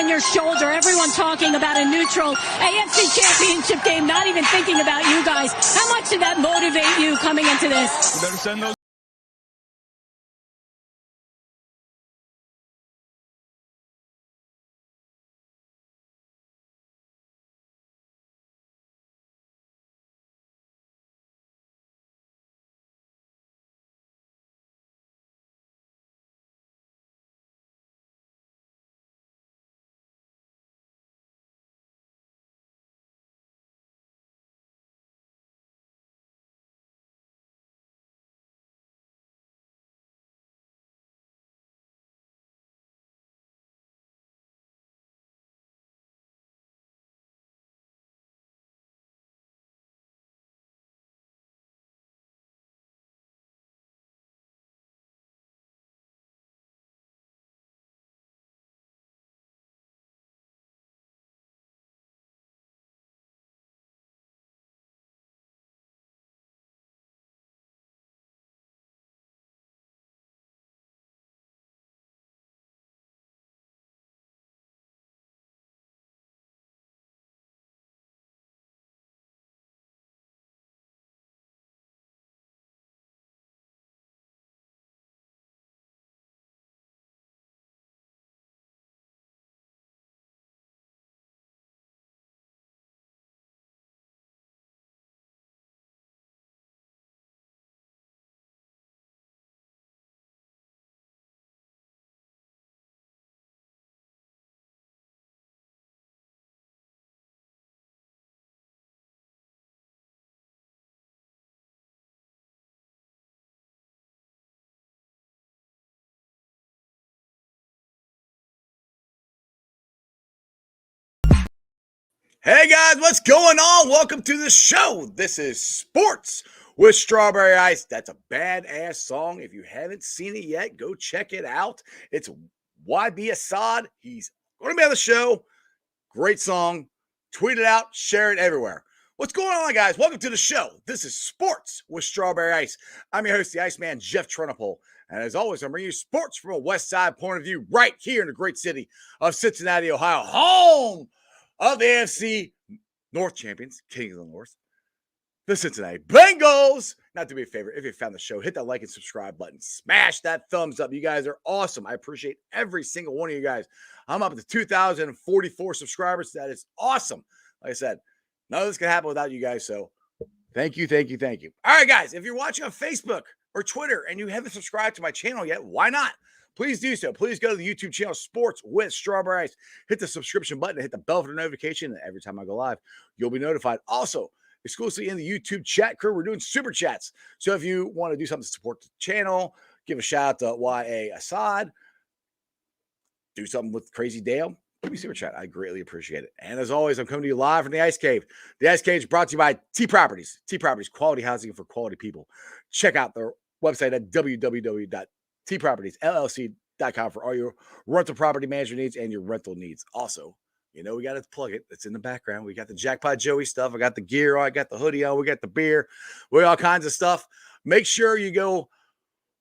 on your shoulder. Everyone talking about a neutral AFC Championship game, not even thinking about you guys. How much did that motivate you coming into this? You better send those. Hey guys, what's going on? Welcome to the show. This is Sports with Strawberry Ice. That's a badass song. If you haven't seen it yet, go check it out. It's YB Assad. He's going to be on the show. Great song. Tweet it out, share it everywhere. What's going on, guys? Welcome to the show. This is Sports with Strawberry Ice. I'm your host, the Iceman, Jeff Trunapole. And as always, I'm bringing you sports from a West Side point of view right here in the great city of Cincinnati, Ohio, home of the AFC North champions, Kings of the North, the Cincinnati Bengals. Not to be a favorite, if you found the show, hit that like and subscribe button. Smash that thumbs up. You guys are awesome. I appreciate every single one of you guys. I'm up to 2,044 subscribers. That is awesome. Like I said, none of this can happen without you guys. So thank you, thank you, thank you. All right, guys, if you're watching on Facebook or Twitter and you haven't subscribed to my channel yet, why not? Please do so. Please go to the YouTube channel Sports with Strawberry Ice. Hit the subscription button and hit the bell for the notification. And every time I go live, you'll be notified. Also, exclusively in the YouTube chat crew, we're doing super chats. So if you want to do something to support the channel, give a shout out to YA Assad, do something with Crazy Dale, give me super chat. I greatly appreciate it. And as always, I'm coming to you live from the Ice Cave. The Ice Cave is brought to you by T Properties. T Properties, quality housing for quality people. Check out their website at www.tpropertiesllc.com for all your rental property management needs and your rental needs. Also, you know, we got to plug it. It's in the background. We got the Jackpot Joey stuff. I got the gear on. I got the hoodie on. We got the beer. We got all kinds of stuff. Make sure you go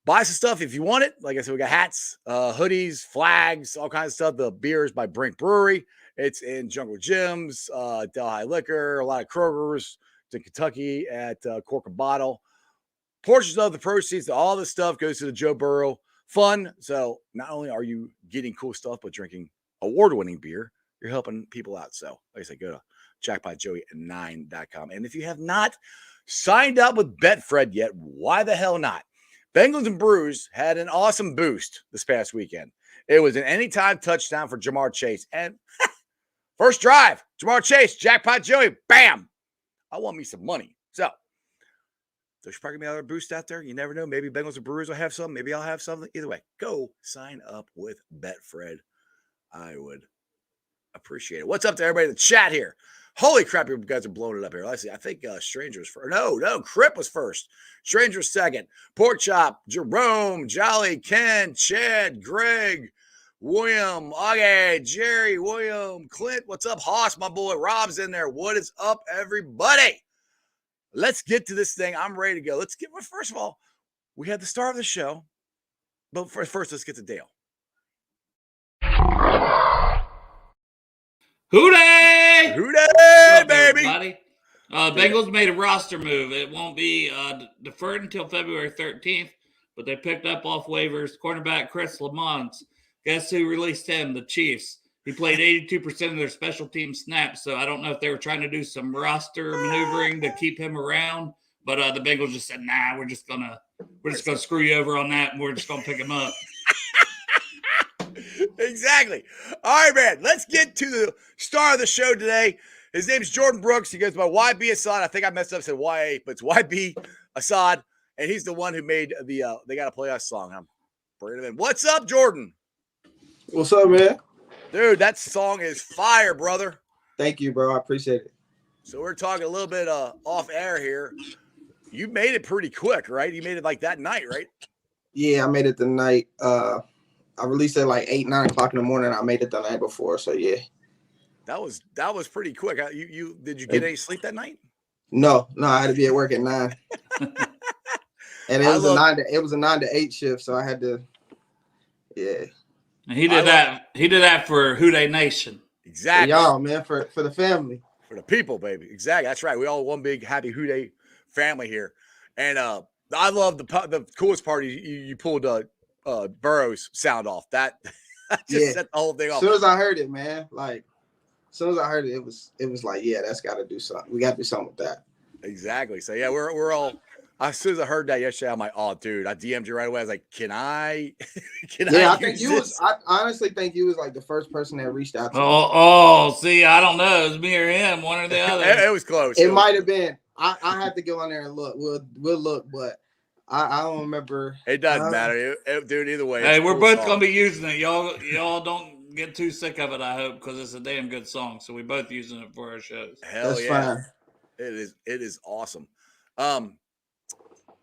buy some stuff if you want it. Like I said, we got hats, hoodies, flags, all kinds of stuff. The beer is by Brink Brewery. It's in Jungle Gyms, Delhi Liquor, a lot of Kroger's. It's in Kentucky at Cork and Bottle. Portions of the proceeds, all this stuff goes to the Joe Burrow Fund. So not only are you getting cool stuff, but drinking award-winning beer, you're helping people out. So like I said, go to jackpotjoey9.com. And if you have not signed up with Betfred yet, why the hell not? Bengals and Brews had an awesome boost this past weekend. It was an anytime touchdown for Jamar Chase. And first drive, Jamar Chase, Jackpot Joey, bam. I want me some money. So there's probably going to be another boost out there. You never know. Maybe Bengals and Brewers will have some. Maybe I'll have something. Either way, go sign up with Betfred. I would appreciate it. What's up to everybody in the chat here? Holy crap, you guys are blowing it up here. Let's see. I think Stranger was first. No, Crip was first. Stranger was second. Pork Chop, Jerome, Jolly, Ken, Chad, Greg, William, okay, Jerry, William, Clint. What's up, Hoss, my boy? Rob's in there. What is up, everybody? Let's get to this thing. I'm ready to go. First of all, we had the star of the show. But first, let's get to Dale. Hooray! Hooray, baby! Everybody. Bengals made a roster move. It won't be deferred until February 13th, but they picked up off waivers cornerback Chris Lamont. Guess who released him? The Chiefs. He played 82% of their special team snaps, so I don't know if they were trying to do some roster maneuvering to keep him around, but the Bengals just said, "Nah, we're just gonna screw you over on that, and we're just gonna pick him up." Exactly. All right, man. Let's get to the star of the show today. His name's Jordan Brooks. He goes by YB Assad. I think I messed up and said YA, but it's YB Assad. And he's the one who made the They Gotta Play Us song. I'm bringing him in. What's up, Jordan? What's up, man? Dude, that song is fire, brother. Thank you, bro. I appreciate it. So we're talking a little bit off air here. You made it pretty quick, right? You made it like that night, right? Yeah, I made it the night. I released it like 8, 9 o'clock in the morning. I made it the night before, so yeah. That was pretty quick. You did you get any sleep that night? No, I had to be at work at 9. And it was a 9 to 8 shift, so I had to. Yeah. And he did that. He did that for Houday Nation. Exactly. For y'all, man, for the family. For the people, baby. Exactly. That's right. We all one big happy Houday family here. And I love the coolest part. You pulled Burrow's sound off. That just set the whole thing off. As soon as I heard it, man, it was like, yeah, that's got to do something. We got to do something with that. Exactly. So yeah, we're all. As soon as I heard that yesterday, I'm like, oh, dude, I DM'd you right away. I was like, can I? I think you was. I honestly think you was like the first person that reached out to me. Oh, see, I don't know. It was me or him, one or the other. It was close. It might have been. I have to go on there and look. We'll look, but I don't remember. It doesn't matter, dude. Either way, hey, we're both gonna be using it. Y'all don't get too sick of it. I hope, because it's a damn good song. So we both using it for our shows. Hell That's yeah, fine. It is awesome.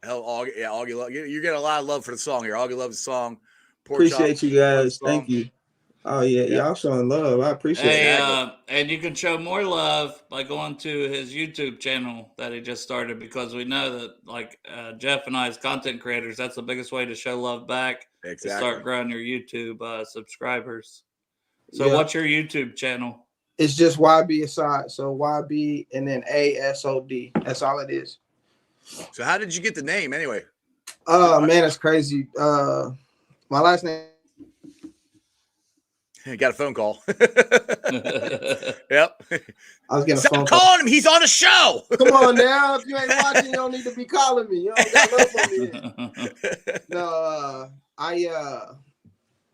Hell, Augie, you get a lot of love for the song here. Augie loves the song. Appreciate you guys. Thank you. Oh yeah, y'all showing love. I appreciate it. And you can show more love by going to his YouTube channel that he just started, because we know that, like Jeff and I, as content creators, that's the biggest way to show love back. Exactly. To start growing your YouTube subscribers. So what's your YouTube channel? It's just YB Assad. So YB and then ASOD. That's all it is. So how did you get the name anyway? Man, it's crazy. My last name. You got a phone call. Yep. I was getting a phone call. Calling him. He's on the show. Come on now. If you ain't watching, you don't need to be calling me. You don't got love for me. No,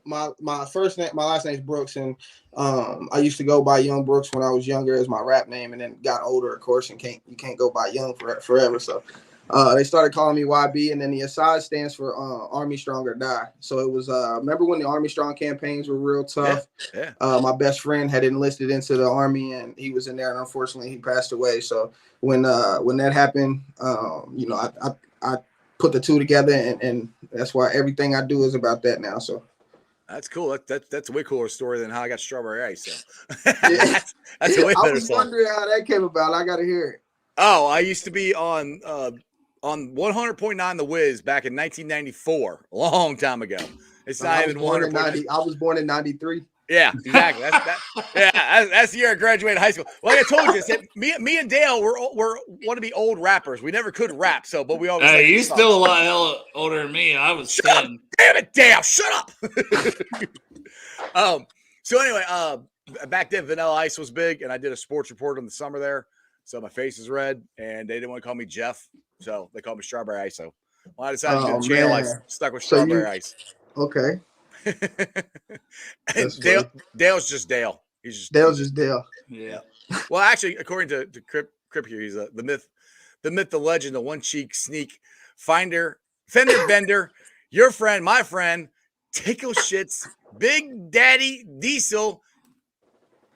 my first name, my last name is Brooks, and I used to go by Young Brooks when I was younger as my rap name, and then got older, of course, and you can't go by Young forever. So they started calling me YB, and then the Assad stands for Army Strong or Die. So it was remember when the Army Strong campaigns were real tough? Yeah. My best friend had enlisted into the Army, and he was in there, and unfortunately he passed away. So when that happened, I put the two together, and that's why everything I do is about that now. So. That's cool. That's a way cooler story than how I got Strawberry Ice. So. Yeah. That's a way better I was song. wondering how that came about. I got to hear it. Oh, I used to be on 100.9 The Wiz back in 1994, a long time ago. It's not even 100. I was born in 93. Yeah, exactly. That's the year I graduated high school. Like I told you, me and Dale were want to be old rappers. We never could rap, but we always. Hey, he's still a lot hell older than me. I was 10. Damn it, Dale! Shut up. So anyway, back then Vanilla Ice was big, and I did a sports report in the summer there. So my face is red, and they didn't want to call me Jeff, so they called me Strawberry Ice. So when I decided to do the channel, I stuck with Strawberry Ice. Okay. And Dale's just Dale. Dale's just Dale. Yeah. Well, actually, according to Crip here, he's the myth, the legend, the one cheek sneak fender bender, your friend, my friend, Tickle Shits, Big Daddy Diesel,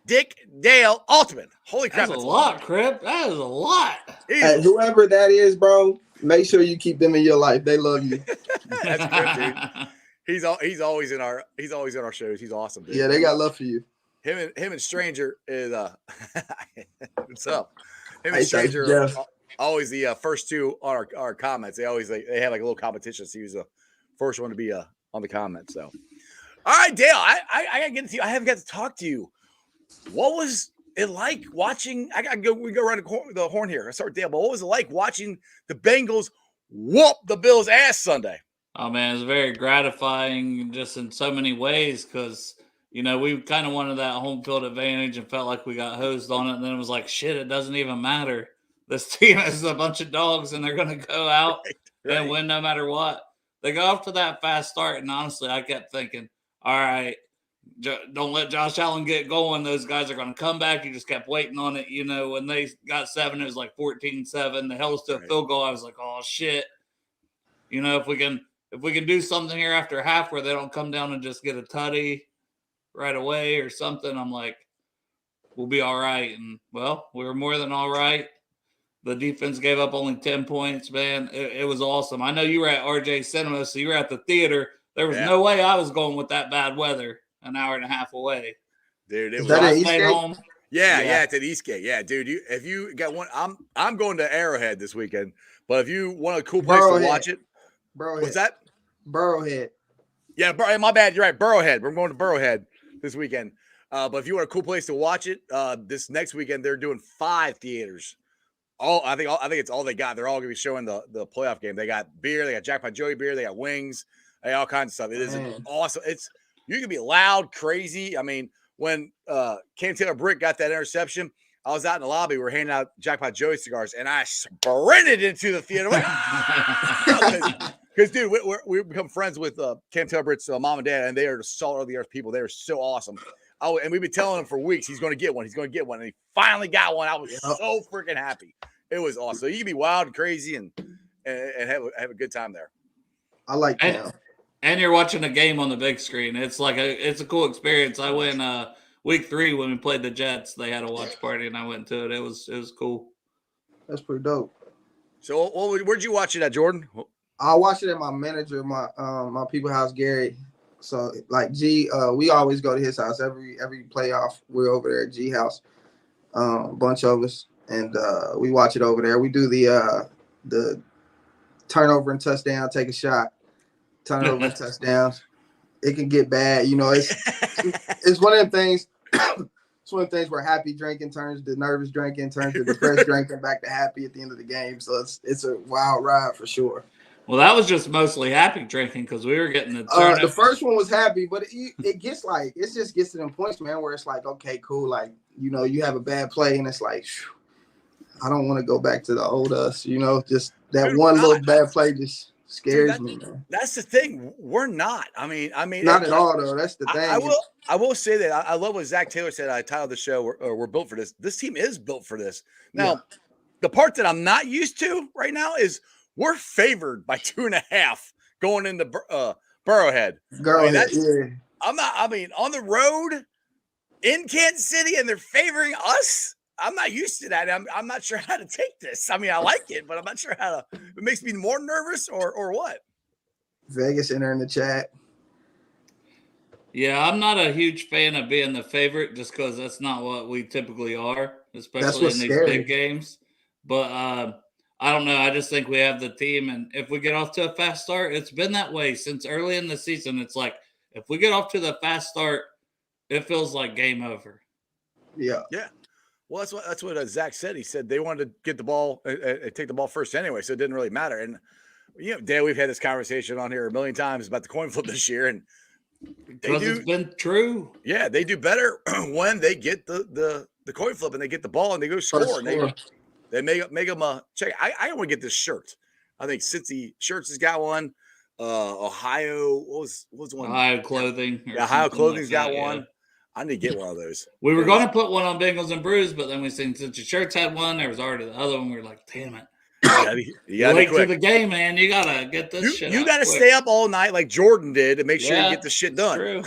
Dick Dale Ultimate. Holy crap! That's a lot, Crip. That is a lot. Hey, whoever that is, bro, make sure you keep them in your life. They love you. That's good, dude. He's always in our shows. He's awesome, dude. Yeah, they got love for you. Him and Stranger is what's up? Him and Stranger are always the first two on our comments. They always they have like a little competition. So he was the first one to be on the comments. So all right, Dale, I gotta get to you. I haven't got to talk to you what was it like watching? I got to go. We go around the horn here. I start Dale, but what was it like watching the Bengals whoop the Bills' ass Sunday? Oh man, it's very gratifying just in so many ways because we kind of wanted that home field advantage and felt like we got hosed on it, and then it was like, shit, it doesn't even matter. This team is a bunch of dogs, and they're going to go out and win no matter what. They go off to that fast start, and honestly, I kept thinking, all right, don't let Josh Allen get going. Those guys are going to come back. You just kept waiting on it. When they got 7, it was like 14-7. They held us to a field goal. I was like, oh shit. If we can do something here after half where they don't come down and just get a tutty right away or something, I'm like, we'll be all right. And well, we were more than all right. The defense gave up only 10 points, man. It was awesome. I know you were at RJ Cinema, so you were at the theater. There was no way I was going with that bad weather an hour and a half away. Dude, it was home. Yeah, it's at Eastgate. Yeah, dude. If you got one, I'm going to Arrowhead this weekend. But if you want a cool place to watch it, what's that? Burrowhead. Yeah, my bad. You're right. Burrowhead. We're going to Burrowhead this weekend. But if you want a cool place to watch it, this next weekend they're doing 5 theaters. I think it's all they got. They're all going to be showing the playoff game. They got beer, they got Jackpot Joey beer, they got wings, they got all kinds of stuff. It is awesome. You can be loud, crazy. I mean, when Cam Taylor-Britt got that interception, I was out in the lobby. We were handing out Jackpot Joey cigars, and I sprinted into the theater. Because, dude, we become friends with Cam Taylor-Britt's mom and dad, and they are the salt of the earth people. They are so awesome. Oh, and we've been telling him for weeks he's going to get one. He's going to get one, and he finally got one. I was so freaking happy. It was awesome. So you can be wild and crazy and have a good time there. I like that. And you're watching a game on the big screen. It's like it's a cool experience. I went week 3 when we played the Jets. They had a watch party, and I went to it. It was cool. That's pretty dope. So where'd you watch it at, Jordan? I watched it at my manager, my people house, Gary. So like G, we always go to his house every playoff. We're over there at G house, a bunch of us, and we watch it over there. We do the turnover and touchdown, take a shot, turnover and touchdowns. It can get bad, It's one of them things. It's one of the things where happy drinking turns to nervous drinking, turns to depressed drinking, back to happy at the end of the game. So it's a wild ride for sure. Well, that was just mostly happy drinking because we were getting the first one was happy, but it gets like it just gets to them points, man, where it's like, okay, cool, like you have a bad play and it's like, I don't want to go back to the old us, just that one little bad play just scares me, man. That's the thing. We're not. I mean, not at all though. That's the thing. I will say that I love what Zach Taylor said. I titled the show, we're built for this. This team is built for this. Now, the part that I'm not used to right now is we're favored by 2.5 going into Burrowhead. I'm not. I mean, on the road in Kansas City, and they're favoring us. I'm not used to that. I'm not sure how to take this. I mean, I like it, but I'm not sure how to. It makes me more nervous, or what? Vegas enter in the chat. Yeah, I'm not a huge fan of being the favorite, just because that's not what we typically are, especially in these big games. But I don't know. I just think we have the team, and if we get off to a fast start, it's been that way since early in the season. It's like if we get off to the fast start, it feels like game over. Yeah. Well, that's what Zach said. He said they wanted to get the ball and take the ball first anyway, so it didn't really matter. And Dan, we've had this conversation on here a million times about the coin flip this year, and it's been true. Yeah, they do better when they get the coin flip and they get the ball and they go score. And they make them check. I want to get this shirt. I think Cincy Shirts has got one. Ohio, what was the one? Ohio Clothing. Yeah, Ohio Clothing's got one. Yeah. I need to get one of those. We were going to put one on Bengals and Brews, but then we seen Cincy Shirts had one. There was already the other one. We were like, damn it. You gotta wait to the game, man. You gotta get this shit. You gotta stay up all night like Jordan did to make sure you get the shit done. True.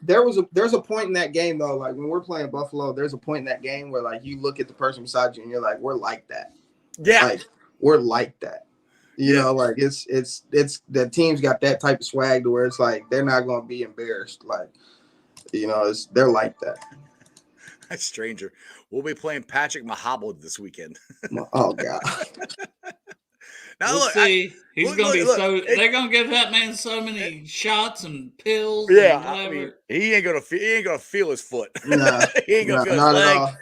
There's a point in that game though, like when we're playing Buffalo, there's a point in that game where like you look at the person beside you and you're like, we're like that. Yeah, like we're like that. Like it's the team's got that type of swag to where it's like they're not gonna be embarrassed. Like, they're like that. That's stranger. We'll be playing Patrick Mahomes this weekend. Oh God. Now We'll look, see. He's look, going to be look, so. it- They're going to give that man so many shots and pills. yeah, and whatever. I mean, he ain't gonna feel his foot. Nah, he ain't gonna feel his not at leg. all.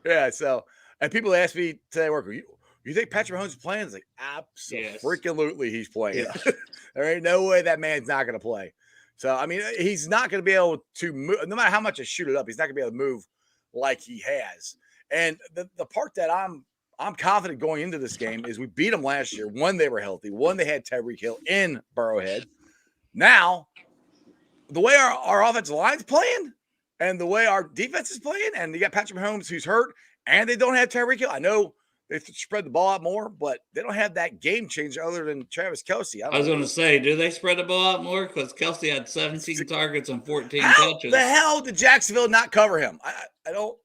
Yeah. So, and people ask me today at work, you think Patrick Mahomes is playing? It's like, absolutely, he's playing. Yeah. There ain't no way that man's not gonna play. So, I mean, he's not gonna be able to move, no matter how much I shoot it up. He's not gonna be able to move like he has. And the part that I'm confident going into this game is we beat them last year when they were healthy, when they had Tyreek Hill in Burrowhead. Now, the way our offensive line's playing and the way our defense is playing, and you got Patrick Mahomes who's hurt, and they don't have Tyreek Hill. I know they spread the ball out more, but they don't have that game changer other than Travis Kelce. I was going to say, do they spread the ball out more? Because Kelce had 17 targets and 14 How catches. the hell did Jacksonville not cover him? I don't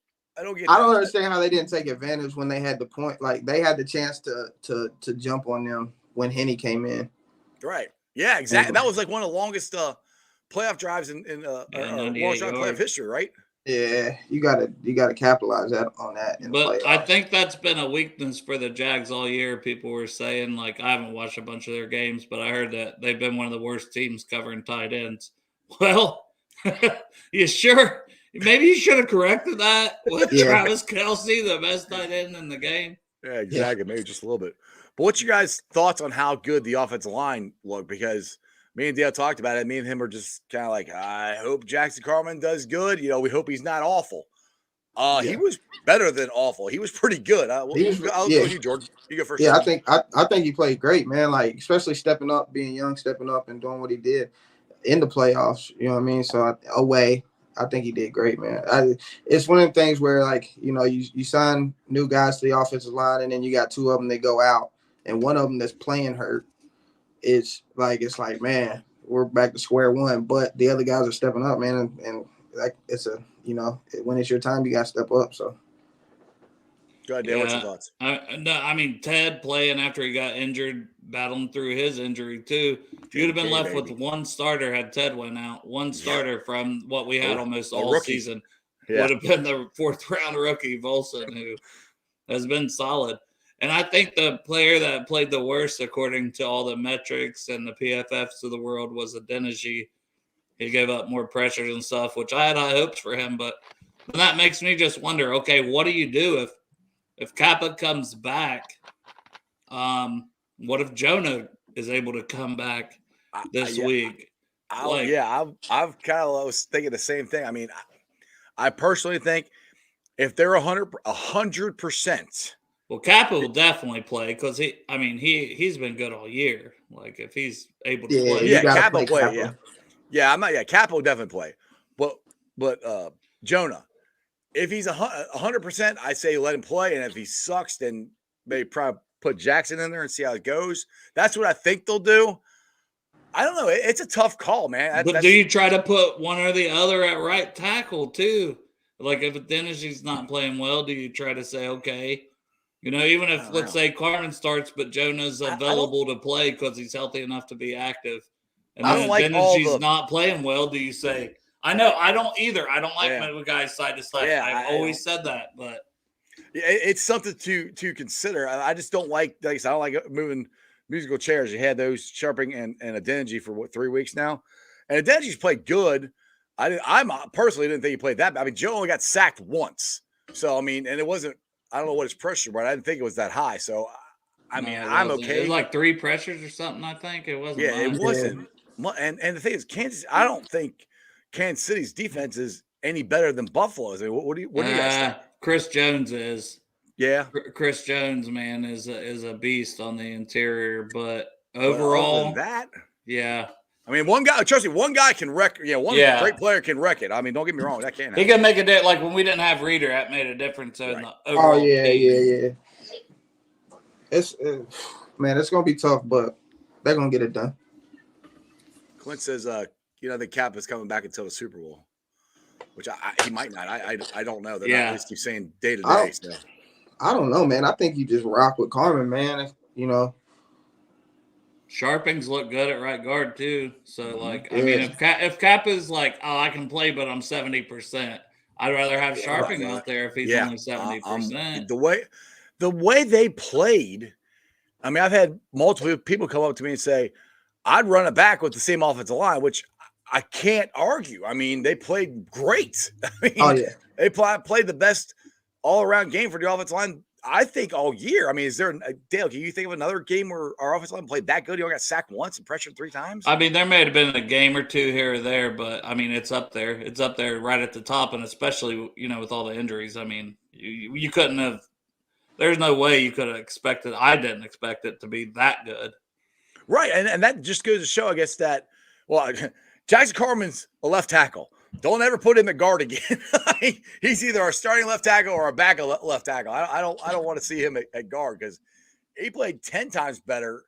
get. I that. don't understand how they didn't take advantage when they had the point. Like they had the chance to jump on them when Henny came in. Right? Yeah, exactly. That was like one of the longest playoff drives in 98 playoff yards. history, right? Yeah, you gotta capitalize on that. In the But playoffs. I think that's been a weakness for the Jags all year. People were saying, like, I haven't watched a bunch of their games, but I heard that they've been one of the worst teams covering tight ends. Well, you sure? Maybe you should have corrected that with Travis Kelce, the best tight end in the game. Yeah, exactly. Maybe just a little bit. But what's your guys' thoughts on how good the offensive line looked? Because me and Dale talked about it. Me and him are just kind of like, I hope Jackson Carman does good. You know, we hope he's not awful. He was better than awful. He was pretty good. I'll go with you, Jordan. You go first. Yeah, I think he played great, man. Like especially stepping up, being young, stepping up and doing what he did in the playoffs. You know what I mean? So I think he did great, man. It's one of the things where, like, you know, you sign new guys to the offensive line, and then you got two of them that go out, and one of them that's playing hurt. It's like, man, we're back to square one. But the other guys are stepping up, man, and like it's a, you know, when it's your time, you got to step up. So. Go ahead, Dale. What's your thoughts? I mean, Ted playing after he got injured, battling through his injury too. You'd have been left with one starter had Ted went out. One starter from what we had almost all season would have been the 4th round rookie Volson, who has been solid. And I think the player that played the worst, according to all the metrics and the PFFs of the world, was Adeniji. He gave up more pressures and stuff, which I had high hopes for him. But that makes me just wonder, okay, what do you do if Kappa comes back? What if Jonah is able to come back this week? I've kind of was thinking the same thing. I mean, I personally think if they're 100%. Well, Kappa will definitely play because he's been good all year. Like if he's able to play, Kappa will play. Kappa will definitely play. But Jonah, if he's 100%, I say let him play, and if he sucks, then they probably put Jackson in there and see how it goes. That's what I think they'll do. I don't know. It's a tough call, man. But do you try to put one or the other at right tackle too? Like if Adeniji not playing well, do you try to say, okay, you know, even if let's say Carman starts, but Jonah's available to play because he's healthy enough to be active, and then Adeniji not playing well, do you say? I know I don't either. I don't like moving guys side to side. I've always said that, but it's something to consider. I just don't like I don't like moving musical chairs. You had those Sharping and Adeniji for 3 weeks now, and Adeniji's played good. I personally didn't think he played that bad. I mean, Joe only got sacked once, so I mean, and it wasn't. I don't know what his pressure, but I didn't think it was that high. So I mean, I'm okay. It was like 3 pressures or something. I think it wasn't. Yeah, it wasn't. And the thing is, Kansas. I don't think Kansas City's defense is any better than Buffalo's. I mean, what do you guys think? Chris Jones is. Yeah, Chris Jones, man, is a beast on the interior, but overall, yeah. I mean, one guy can wreck. Great player can wreck it. I mean, don't get me wrong, that can't happen. He can make a difference. Like when we didn't have Reader, that made a difference in the overall. Oh yeah. It's gonna be tough, but they're gonna get it done. Clint says, the Cap is coming back until the Super Bowl, which he might not. I don't know. They're not at least keep saying day to day. So. I don't know, man. I think you just rock with Carman, man. You know. Sharpings look good at right guard too. So I mean, if Cap is like, oh, I can play, but I'm 70%. I'd rather have Sharping out there if he's only 70%. The way they played, I mean, I've had multiple people come up to me and say, I'd run it back with the same offensive line, which I can't argue. I mean, they played great. I mean, Oh yeah. they played the best all-around game for the offensive line, I think, all year. I mean, is there Dale? Can you think of another game where our offensive line played that good? You only got sacked once and pressured 3 times. I mean, there may have been a game or two here or there, but I mean, it's up there. It's up there right at the top, and especially with all the injuries. I mean, you couldn't have. There's no way you could have expected. I didn't expect it to be that good. Right, and that just goes to show, I guess, that Jackson Carman's a left tackle. Don't ever put him at guard again. He's either our starting left tackle or a backup left tackle. I don't want to see him at guard because he played 10 times better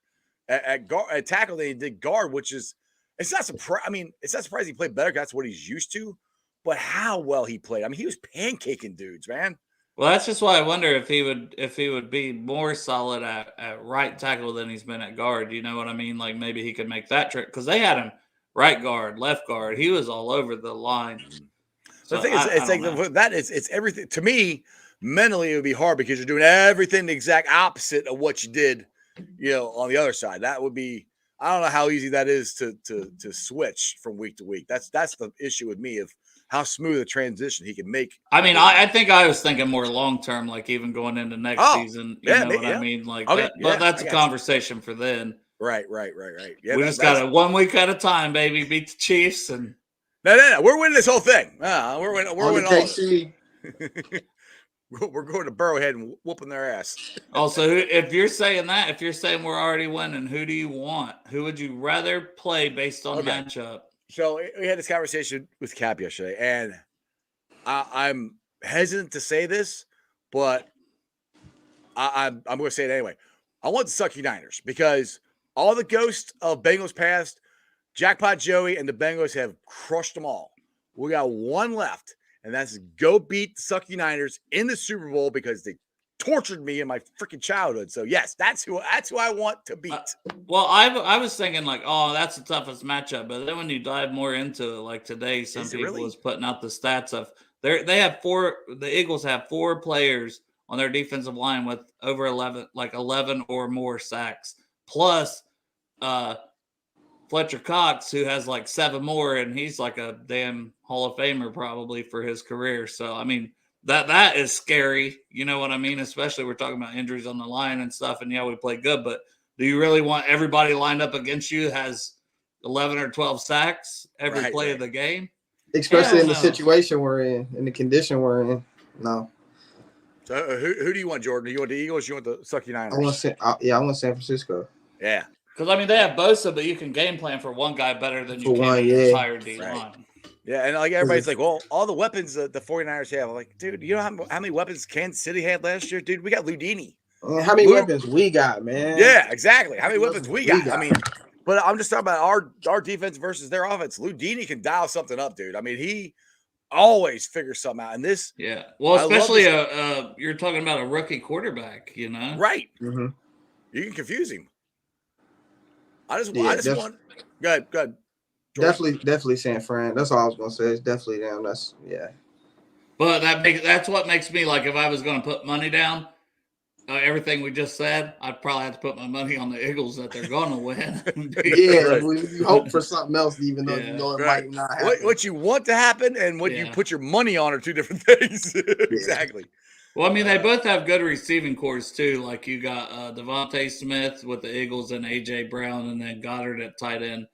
at tackle than he did guard, which is it's not surprising. I mean, it's not surprising he played better because that's what he's used to. But how well he played! I mean, he was pancaking dudes, man. Well, that's just why I wonder if he would be more solid at right tackle than he's been at guard. You know what I mean? Like maybe he could make that trick because they had him right guard, left guard. He was all over the line. So the thing is, it's everything to me. Mentally, it would be hard because you're doing everything the exact opposite of what you did, on the other side. That would be. I don't know how easy that is to switch from week to week. That's the issue with me of how smooth a transition he can make. I mean, I think I was thinking more long term, like even going into next season. You know what I mean? Like, okay, but that's a conversation for then. Right. Yeah, we just got it 1 week at a time, baby. Beat the Chiefs and no. We're winning this whole thing. We're winning all of it. We're going to Burrowhead and whooping their ass. Also, if you're saying we're already winning, who do you want? Who would you rather play based on matchup? So we had this conversation with Cap yesterday, and I'm hesitant to say this, but I'm going to say it anyway. I want the Sucky Niners because all the ghosts of Bengals past, Jackpot Joey and the Bengals have crushed them all. We got one left, and that's go beat the Sucky Niners in the Super Bowl because they tortured me in my freaking childhood. So yes, that's who I want to beat. Well, I was thinking like, oh, that's the toughest matchup. But then when you dive more into it, like today, some people was putting out the stats of they have the Eagles have 4 players on their defensive line with over 11 or more sacks, plus Fletcher Cox, who has like 7 more, and he's like a damn Hall of Famer probably for his career. So I mean, that is scary. You know what I mean? Especially we're talking about injuries on the line and stuff. And yeah, we play good, but do you really want everybody lined up against you has 11 or 12 sacks every play of the game? Especially in the situation we're in the condition we're in. No. So who do you want, Jordan? Do you want the Eagles? You want the Sucky Niners? I want San Francisco. Yeah. Because I mean, they have Bosa, but you can game plan for one guy better than you can the entire D line. Yeah, and like everybody's like, well, all the weapons the 49ers have. I'm like, dude, you know how many weapons Kansas City had last year? Dude, we got Ludini. How many weapons we got, man? Yeah, exactly. How many weapons we got? I mean, but I'm just talking about our defense versus their offense. Ludini can dial something up, dude. I mean, he always figures something out. And this, yeah, well, especially you're talking about a rookie quarterback, right? Mm-hmm. You can confuse him. I just want. Go ahead. Definitely San Fran. That's all I was gonna say. It's definitely them. But that's what makes me like if I was gonna put money down, everything we just said, I'd probably have to put my money on the Eagles that they're gonna win. We hope for something else, even though you know it might not happen. What you want to happen and what you put your money on are two different things. Exactly. Well, I mean, they both have good receiving cores too. Like you got Devontae Smith with the Eagles and A.J. Brown, and then Goddard at tight end.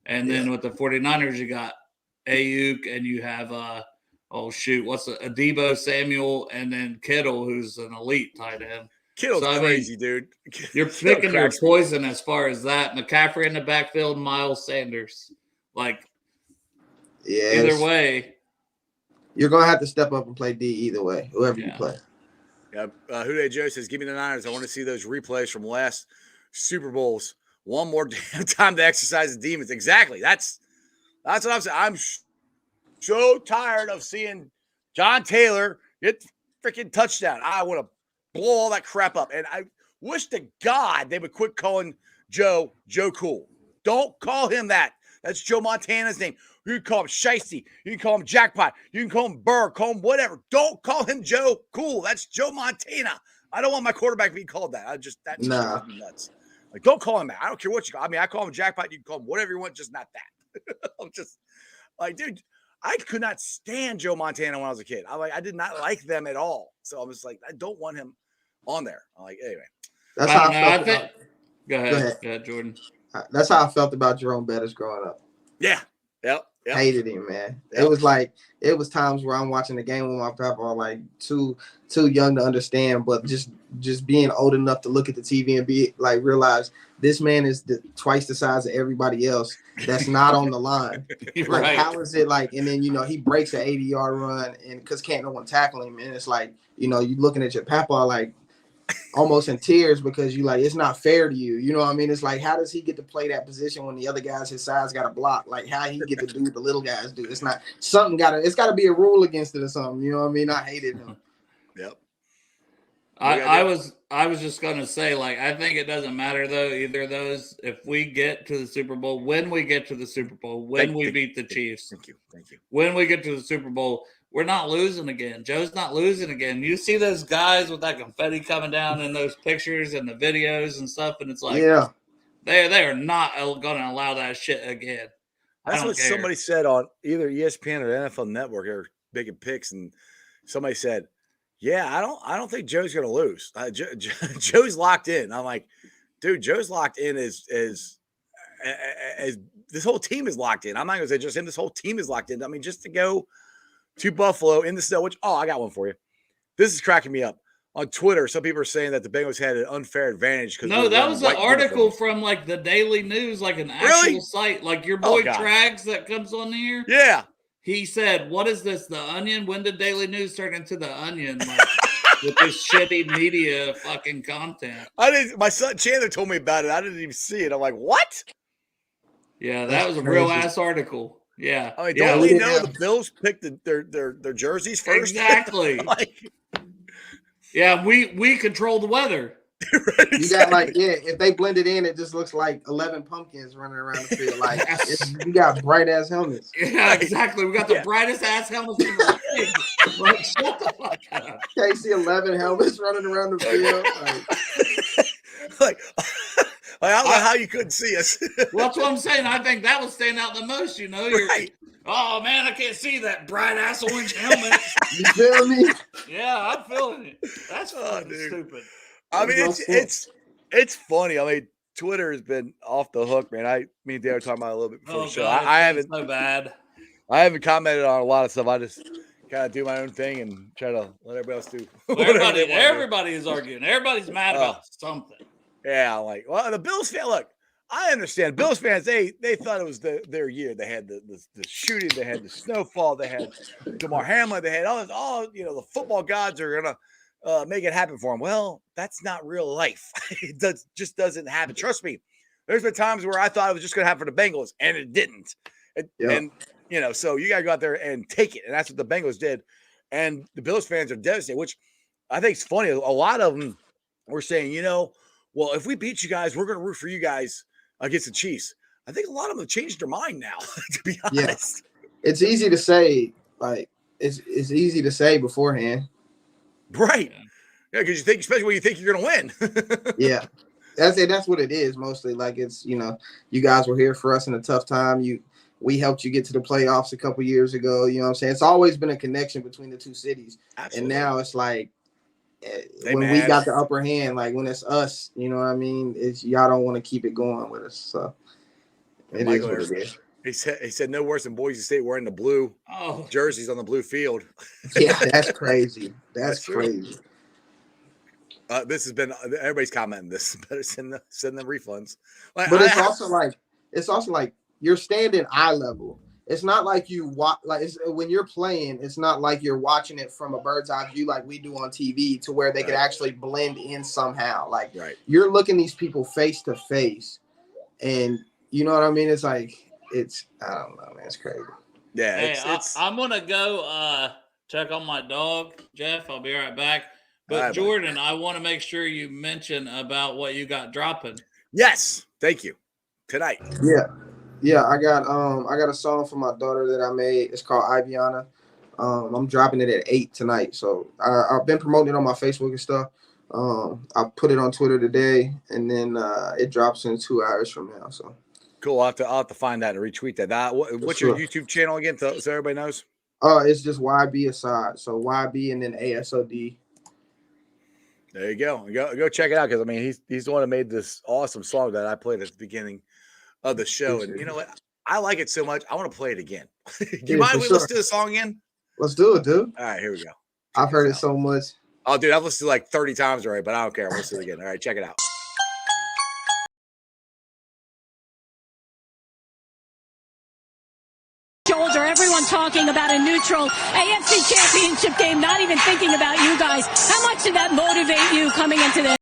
And then with the 49ers, you got Ayuk, and you have Debo Samuel, and then Kittle, who's an elite tight end. Kittle's crazy, dude. You're picking your poison as far as that. McCaffrey in the backfield, Miles Sanders. Either way. You're going to have to step up and play D either way, whoever you play. Yeah, Hude Joe says, give me the Niners. I want to see those replays from last Super Bowls. One more damn time to exercise the demons. Exactly. That's what I'm saying. I'm so tired of seeing John Taylor get freaking touchdown. I want to blow all that crap up. And I wish to God they would quit calling Joe Cool. Don't call him that. That's Joe Montana's name. You can call him Shiesty. You can call him Jackpot. You can call him Burr. Call him whatever. Don't call him Joe Cool. That's Joe Montana. I don't want my quarterback being called that. That just Nah. drives me nuts. Like, don't call him that. I don't care what you call. I mean, I call him Jackpot. You can call him whatever you want, just not that. I'm just like, dude, I could not stand Joe Montana when I was a kid. I did not like them at all. So I'm just like, I don't want him on there. I'm like, anyway. That's I how don't know. I felt think. about- Go ahead. Go ahead. Jordan. That's how I felt about Jerome Bettis growing up. Yeah. Yep. Hated him, man. Yep. It was times where I'm watching the game with my papa, like too young to understand, but just being old enough to look at the TV and be like, realize this man is twice the size of everybody else that's not on the line. Like, Right. how is it like? And then he breaks an 80-yard run, and because can't no one tackle him, and it's like you looking at your papa like almost in tears because you like it's not fair to you. You know what I mean? It's like, how does he get to play that position when the other guys his size got to block? Like, how he get to do what the little guys do? It's not something it's got to be a rule against it or something. You know what I mean? I hated him. Yep. I was just gonna say, like, I think it doesn't matter though, either of those. If we get to the Super Bowl, when we get to the Super Bowl, when we beat the Chiefs, Thank you. when we get to the Super Bowl, we're not losing again. Joe's not losing again. You see those guys with that confetti coming down in those pictures and the videos and stuff, and it's like, Yeah, they are not going to allow that shit again. That's what somebody said on either ESPN or NFL Network. They were making picks, and somebody said, "Yeah, I don't think Joe's going to lose. Joe's locked in." I'm like, dude, Joe's locked in as this whole team is locked in. I'm not going to say just him. This whole team is locked in. I mean, just to go to Buffalo in the snow, which, I got one for you. This is cracking me up. On Twitter, some people are saying that the Bengals had an unfair advantage. No, that was an article from like the Daily News, like an actual site. Like your boy Trags that comes on here. Yeah. He said, "What is this? The Onion? When did Daily News turn into the Onion? Like, with this shitty media fucking content?" My son Chandler told me about it. I didn't even see it. I'm like, what? Yeah, that was a real ass article. Yeah. I mean, don't we know the Bills picked their jerseys first? Exactly. Yeah, we control the weather. Right, you got if they blend it in, it just looks like 11 pumpkins running around the field. Like you got bright ass helmets. Yeah, exactly. We got the brightest ass helmets in the league. Like, shut the fuck up. Okay, see 11 helmets running around the field. I don't know how you couldn't see us. Well, that's what I'm saying. I think that would stand out the most. You're right. Oh man, I can't see that bright ass orange helmet. You feel me? Yeah, I'm feeling it. That's fucking stupid. I mean, it's funny. I mean, Twitter has been off the hook, man. Me and Dave were talking about it a little bit before the show. I haven't so bad. I haven't commented on a lot of stuff. I just kind of do my own thing and try to let everybody else do. Everybody is arguing. Everybody's mad about something. Yeah, like, well, the Bills fan. Look, I understand. Bills fans, they thought it was their year. They had the shooting, they had the snowfall, they had DeMar Hamlin, they had all this. The football gods are gonna make it happen for them. Well, that's not real life. It just doesn't happen. Trust me. There's been times where I thought it was just gonna happen for the Bengals, and it didn't. And so you gotta go out there and take it, and that's what the Bengals did. And the Bills fans are devastated, which I think is funny. A lot of them were saying, well, if we beat you guys, we're gonna root for you guys against the Chiefs. I think a lot of them have changed their mind now, to be honest. Yeah. It's easy to say, like it's easy to say beforehand. Right. Yeah, because you think, especially when you think you're gonna win. Yeah. That's what it is mostly. Like it's, you guys were here for us in a tough time. We helped you get to the playoffs a couple years ago. You know what I'm saying? It's always been a connection between the two cities. Absolutely. And now it's like when we got the upper hand, like when it's us, you know what I mean? It's y'all don't want to keep it going with us. So it is what it is. He said no worse than Boise State wearing the blue jerseys on the blue field. Yeah, that's crazy. That's crazy. This has been everybody's commenting this. Better send them refunds. But it's also like you're standing eye level. It's not like you watch when you're playing. It's not like you're watching it from a bird's eye view like we do on TV, to where they could actually blend in somehow. Like you're looking these people face to face, and you know what I mean. It's like I don't know, man. It's crazy. Yeah, I'm gonna go check on my dog, Jeff. I'll be right back. But Jordan, I want to make sure you mention about what you got dropping. Yes, thank you. Tonight. Yeah, I got a song for my daughter that I made. It's called Iviana. I'm dropping it at 8 tonight. So I've been promoting it on my Facebook and stuff. I put it on Twitter today, and then it drops in 2 hours from now. So cool. I'll have to find that and retweet that. What's your YouTube channel again, so everybody knows? It's just YB Asad. So YB and then ASOD. There you go. Go check it out, because I mean he's the one that made this awesome song that I played at the beginning of the show, and you know what? I like it so much. I want to play it again. Do you mind if we listen to the song again? Let's do it, dude. All right, here we go. I've heard it so much. Oh, dude, I've listened to it like 30 times already, but I don't care. I'll listen to it again. All right, check it out. Shoulder, everyone talking about a neutral AFC Championship game, not even thinking about you guys. How much did that motivate you coming into this?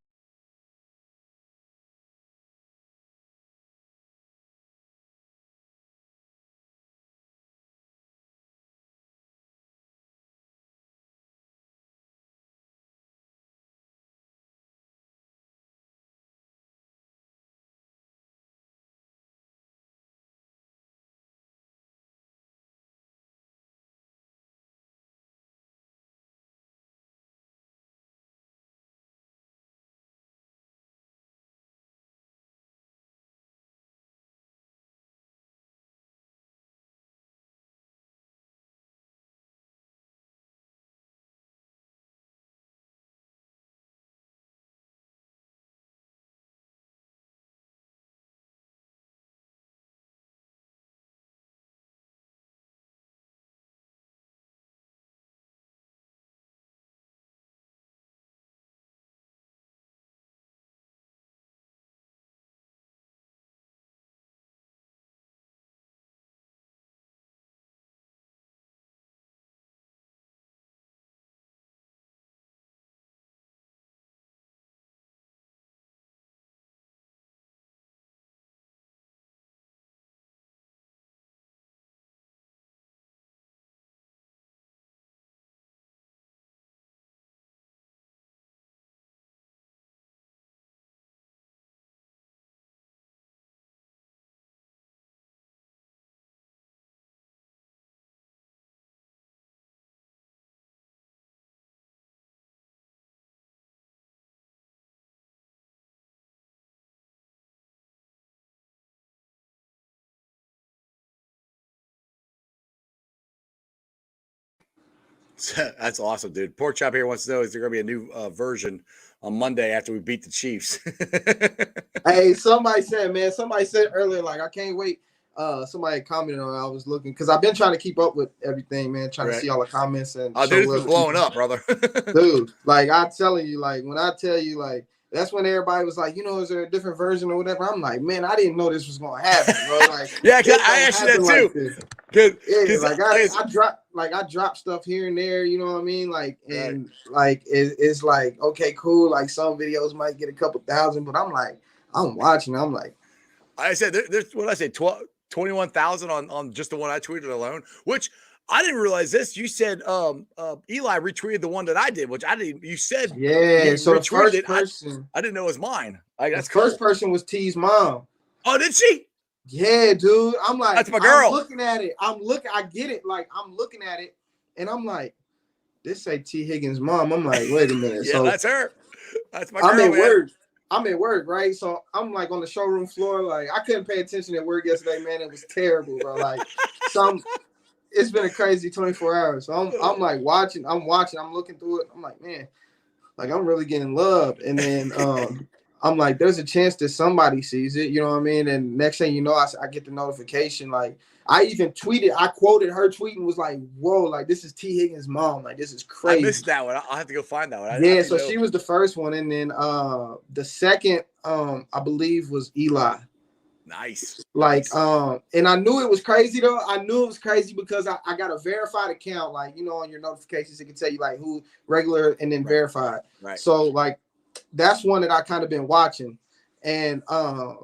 That's awesome, dude. Pork Chop here wants to know, is there going to be a new version on Monday after we beat the Chiefs? Hey, somebody said earlier, like, I can't wait. Somebody commented on it. I was looking because I've been trying to keep up with everything, man, trying to see all the comments. And dude, it's been blowing up, brother. Dude, like, I'm telling you, like, when I tell you, like, that's when everybody was like, is there a different version or whatever? I'm like, man, I didn't know this was gonna happen, bro. Like, yeah, I asked you that too. Like, I drop stuff here and there, you know what I mean? Like, and like it's like, okay, cool. Like, some videos might get a couple thousand, but I'm like, I'm watching. I'm like, I said there's what I say, 21,000 on just the one I tweeted alone, which I didn't realize this. You said Eli retweeted the one that I did, which I didn't. You said so the first person I didn't know it was mine. That's the first person was T's mom. Oh, did she? Yeah, dude. I'm like, that's my girl. I'm looking at it. I get it. Like, I'm looking at it, and I'm like, this say T Higgins' mom. I'm like, wait a minute. Yeah, so that's her. That's my girl. I'm at work, right? So I'm like on the showroom floor. Like, I couldn't pay attention at work yesterday, man. It was terrible, bro. Like, it's been a crazy 24 hours. So I'm like watching. I'm looking through it. I'm like, man, like, I'm really getting love. And then I'm like, there's a chance that somebody sees it. You know what I mean? And next thing you know, I get the notification. Like, I even tweeted. I quoted her tweet and was like, whoa, like, this is T Higgins' mom. Like, this is crazy. I missed that one. I'll have to go find that one. Yeah, so she was the first one. And then the second, I believe, was Eli. Nice. Like, and I knew it was crazy though. I knew it was crazy because I got a verified account. Like, on your notifications, it can tell you like who regular and then verified. Right. So like, that's one that I kind of been watching. And I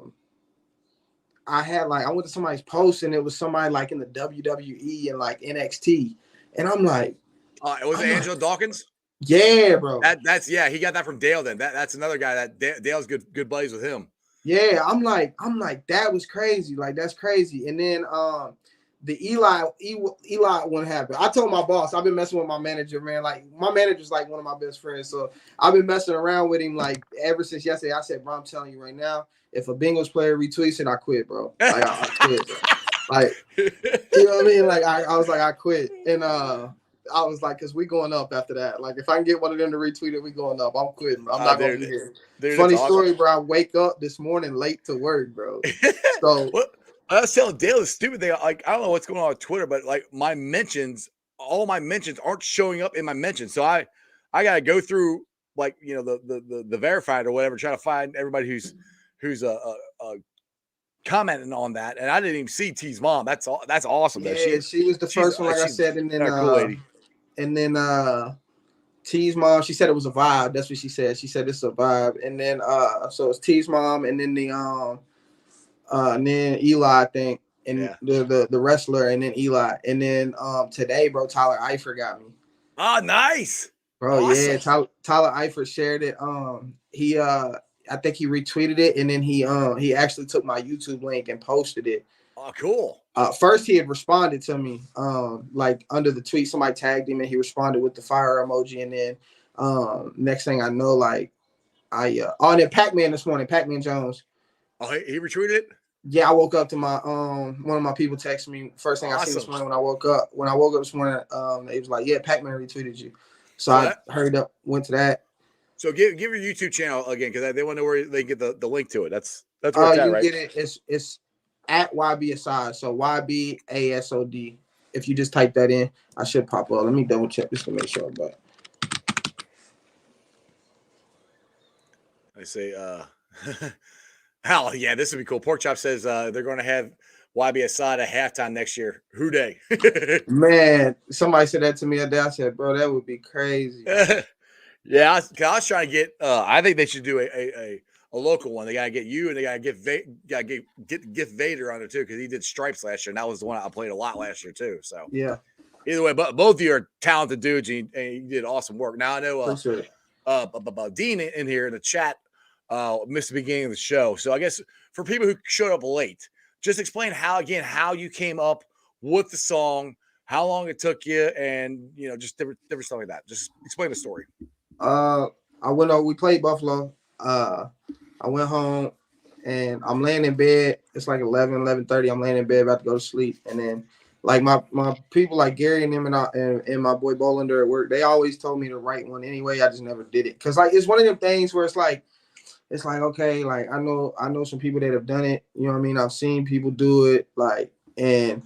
went to somebody's post and it was somebody like in the WWE and like NXT. And I'm like, it was Angelo Dawkins? Yeah, bro. That's he got that from Dale then. That's another guy that Dale's good buddies with him. Yeah, I'm like, that was crazy. Like, that's crazy. And then the Eli wouldn't happen. I told my boss, I've been messing with my manager, man. Like my manager's like one of my best friends. So I've been messing around with him like ever since yesterday. I said, bro, I'm telling you right now, if a Bengals player retweets it, I quit, bro. Like I quit, bro. Like, you know what I mean? Like I was like, I quit. And I was like, because we going up after that. Like if I can get one of them to retweet it, we going up. I'm quitting. I'm not gonna be here. Dude, funny story, awesome. Bro. I wake up this morning late to work, bro. So I was telling Dale the stupid thing. Like, I don't know what's going on Twitter, but like my mentions, all my mentions aren't showing up in my mentions. So I gotta go through like, you know, the verified or whatever, try to find everybody who's commenting on that. And I didn't even see T's mom. That's all. That's awesome. Yeah, she was the first one, like I said, and then cool lady. And then T's mom, she said it was a vibe. That's what she said. She said it's a vibe. And then so it's T's mom, and then and then Eli, I think, and the wrestler, and then Eli, and then today, bro, Tyler Eifert got me. Oh, nice, bro. Awesome. Yeah, Tyler Eifert shared it. He I think he retweeted it, and then he actually took my YouTube link and posted it. Oh, cool. First he had responded to me, like under the tweet, somebody tagged him and he responded with the fire emoji, and then next thing I know, like and then Pac-Man this morning, Pac-Man Jones. Oh, he retweeted it? Yeah, I woke up to my one of my people texted me. First thing I seen this morning when I woke up. When I woke up this morning, it was like, yeah, Pac-Man retweeted you. So I hurried up, went to that. So give your YouTube channel again, because they want to know where they get the link to it. That's where it's at, right? You get it. It's at YBASOD. So YBASOD. If you just type that in, I should pop up. Let me double check this to make sure. But I say, hell yeah, this would be cool. Pork Chop says they're going to have YBASOD at halftime next year. Who day? Man, somebody said that to me today. I said, bro, that would be crazy. Yeah, I was trying to get. I think they should do a local one. They gotta get you, and they gotta get Vader on it too, because he did Stripes last year, and that was the one I played a lot last year too. So yeah. Either way, but both of you are talented dudes, and you did awesome work. Now I know Dean in here in the chat missed the beginning of the show, so I guess for people who showed up late, just explain how you came up with the song, how long it took you, and just different stuff like that. Just explain the story. We played Buffalo. I went home and I'm laying in bed. It's like 11:30. I'm laying in bed about to go to sleep. And then like my people like Gary and them and my boy Bolander at work, they always told me to write one anyway. I just never did it. Cause like, it's one of them things where it's like, okay, like I know some people that have done it. You know what I mean? I've seen people do it, like, and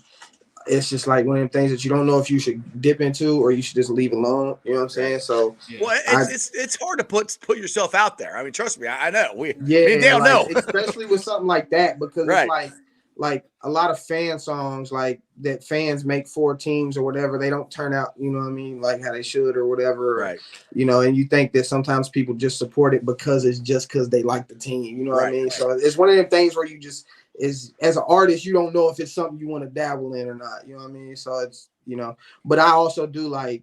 it's just like one of them things that you don't know if you should dip into or you should just leave alone. You know what I'm saying? So, well, it's hard to put yourself out there. I mean, trust me, I know. They don't know, especially with something like that, because it's like a lot of fan songs like that fans make for teams or whatever. They don't turn out, you know what I mean, like how they should or whatever. Right. And you think that sometimes people just support it because it's just because they like the team. You know what I mean? Right. So it's one of them things where you just. As an artist, you don't know if it's something you want to dabble in or not. You know what I mean? So it's, but I also do I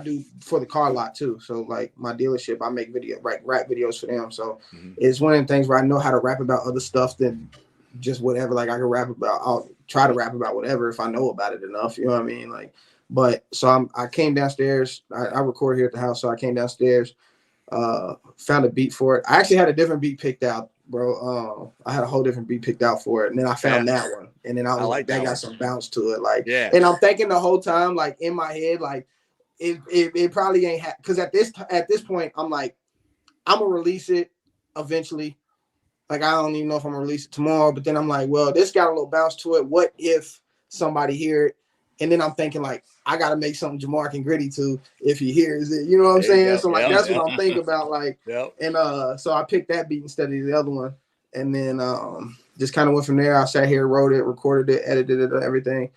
do for the car lot too. So like my dealership, I make rap videos for them. So it's one of the things where I know how to rap about other stuff than just whatever. Like I can rap about, I'll try to rap about whatever if I know about it enough. You know what I mean? Like, but so I came downstairs. I record here at the house. So I came downstairs, found a beat for it. I actually had a different beat picked out. Bro, I had a whole different beat picked out for it, and then I found that one, and then I was like, that got some bounce to it, like, and I'm thinking the whole time, like in my head, like it probably ain't because at this point, I'm like, I'm gonna release it eventually, like I don't even know if I'm gonna release it tomorrow, but then I'm like, well, this got a little bounce to it. What if somebody hear it? And then I'm thinking like, I gotta make something Jamark and Gritty to if he hears it. You know what I'm saying? So like that's what I'm thinking about. Like, and so I picked that beat instead of the other one, and then just kind of went from there. I sat here, wrote it, recorded it, edited it, everything,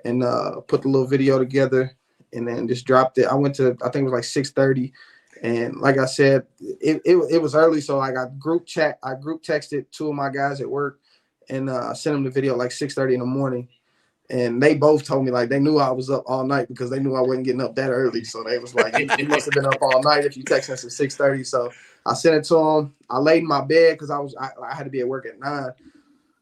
and put the little video together, and then just dropped it. I went to, I think it was like 6:30, and like I said, it was early, so like I group texted two of my guys at work, and sent them the video at like 6:30 in the morning. And they both told me like they knew I was up all night because they knew I wasn't getting up that early. So they was like, you must have been up all night if you text us at 6:30. So I sent it to them. I laid in my bed because I had to be at work at 9.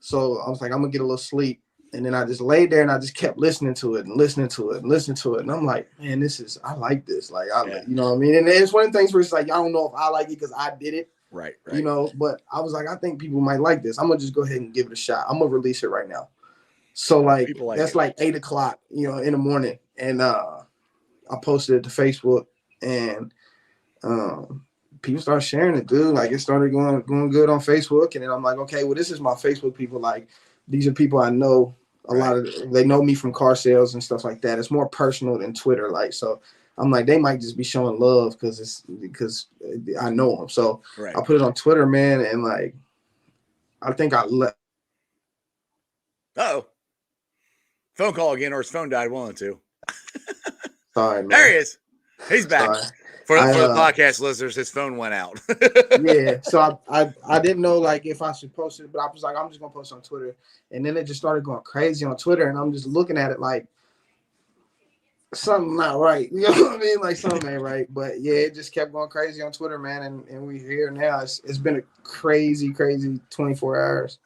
So I was like, I'm gonna get a little sleep. And then I just laid there and I just kept listening to it and listening to it and listening to it. And I'm like, man, I like this. Like, you know what I mean? And it's one of the things where it's like, I don't know if I like it because I did it. Right. You know, but I was like, I think people might like this. I'm going to just go ahead and give it a shot. I'm going to release it right now. So like that's like 8 o'clock, you know, in the morning. And I posted it to Facebook and people started sharing it, dude. Like it started going good on Facebook. And then I'm like, okay, well, this is my Facebook people. Like these are people I know. A lot of they know me from car sales and stuff like that. It's more personal than Twitter. Like, so I'm like, they might just be showing love because I know them. So I put it on Twitter, man. And like, I think I left. Uh-oh. Phone call again, or his phone died. One or two. Sorry, man. There he is. He's back. Sorry. For the podcast listeners, his phone went out. Yeah, so I didn't know like if I should post it, but I was like, I'm just gonna post it on Twitter, and then it just started going crazy on Twitter, and I'm just looking at it like something not right. You know what I mean? Like something ain't right. But yeah, it just kept going crazy on Twitter, man, and we're here now. It's been a crazy 24 hours.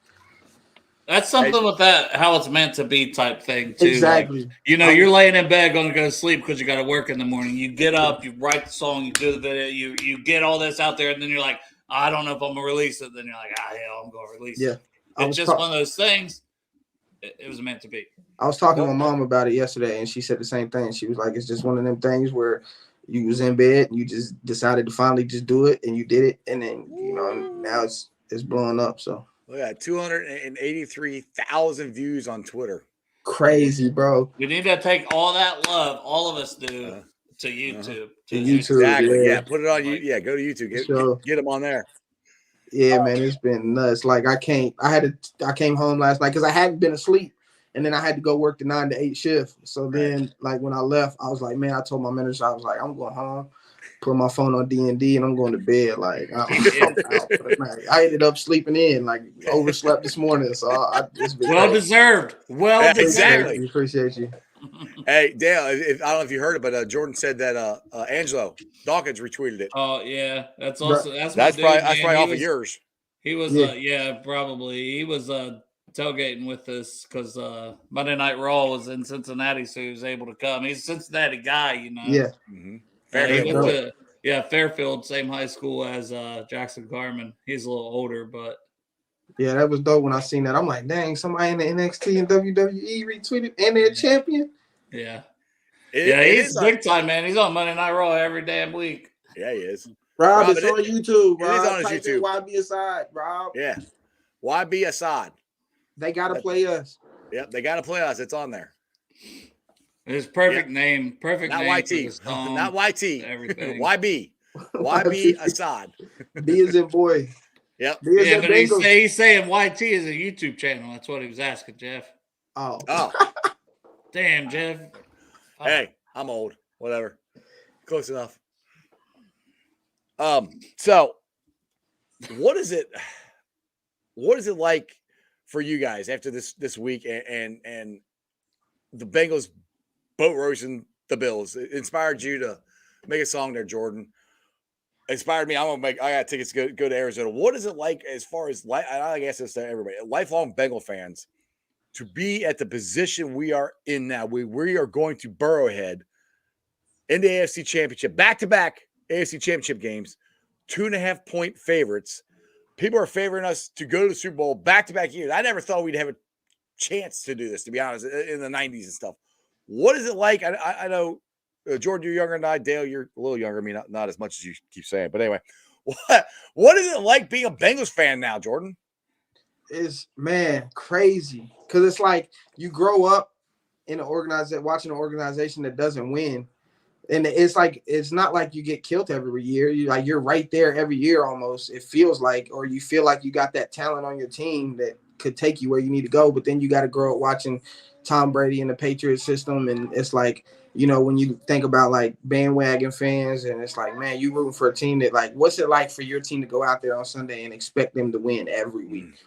That's something with that, how it's meant to be type thing, too. Exactly. Like, you know, you're laying in bed going to go to sleep because you got to work in the morning. You get up, you write the song, you do the video, you get all this out there, and then you're like, I don't know if I'm going to release it. Then you're like, hell, I'm going to release it. It's just one of those things. It was meant to be. I was talking to my mom about it yesterday, and she said the same thing. She was like, it's just one of them things where you was in bed, and you just decided to finally just do it, and you did it, and then, you know, now it's blowing up, so. Look at 283,000 views on Twitter. Crazy, bro. We need to take all that love, all of us do, to YouTube. To YouTube, exactly. Yeah, put it on you. Yeah, go to YouTube. Get them on there. Yeah, man, it's been nuts. Like I came home last night because I hadn't been asleep, and then I had to go work the 9 to 8 shift. So then, like when I left, I was like, man, I told my manager, I was like, I'm going home. Put my phone on D&D and I'm going to bed. Like I'm out for the night. I ended up sleeping in, like overslept this morning. So well deserved. Well deserved. Exactly. Appreciate you. Hey Dale, I don't know if you heard it, but Jordan said that Angelo Dawkins retweeted it. Oh yeah, that's also that's probably off of yours. He was probably he was tailgating with us because Monday Night Raw was in Cincinnati, so he was able to come. He's a Cincinnati guy, you know. Yeah. Mm-hmm. Fairfield, same high school as Jackson Carmen. He's a little older, but yeah, that was dope when I seen that. I'm like, dang, somebody in the NXT and WWE retweeted and they're champion. Yeah. He's big time, man. He's on Monday Night Raw every damn week. Yeah, he is. Rob, it's on YouTube, Rob. It is on his YouTube. YB Assad, Rob. Yeah. YB Assad. They got to play us. Yep, they got to play us. It's on there. His perfect name. Perfect not name. YT. Not YT. Everything. YB. YB Assad. B is in boy. Yep. Yeah, but he's saying YT is a YouTube channel. That's what he was asking, Jeff. Oh. Damn, Jeff. Hey, I'm old. Whatever. Close enough. So what is it like for you guys after this week and the Bengals boat racing the Bills? It inspired you to make a song there, Jordan. Inspired me. I got tickets to go to Arizona. What is it like as far as I guess it's to everybody, lifelong Bengal fans, to be at the position we are in now? We are going to Burrowhead in the AFC Championship, back-to-back AFC Championship games, 2.5-point favorites. People are favoring us to go to the Super Bowl back-to-back years. I never thought we'd have a chance to do this, to be honest, in the 90s and stuff. What is it like? I know, Jordan, you're younger than I. Dale, you're a little younger. I mean, not as much as you keep saying. But anyway, what is it like being a Bengals fan now, Jordan? It's, man, crazy. Because it's like you grow up in watching an organization that doesn't win. And it's like, it's not like you get killed every year. You're right there every year almost. It feels like, or you feel like you got that talent on your team that could take you where you need to go. But then you got to grow up watching Tom Brady and the Patriots system. And it's like, you know, when you think about like bandwagon fans, and it's like, man, you rooting for a team that, like, what's it like for your team to go out there on Sunday and expect them to win every week,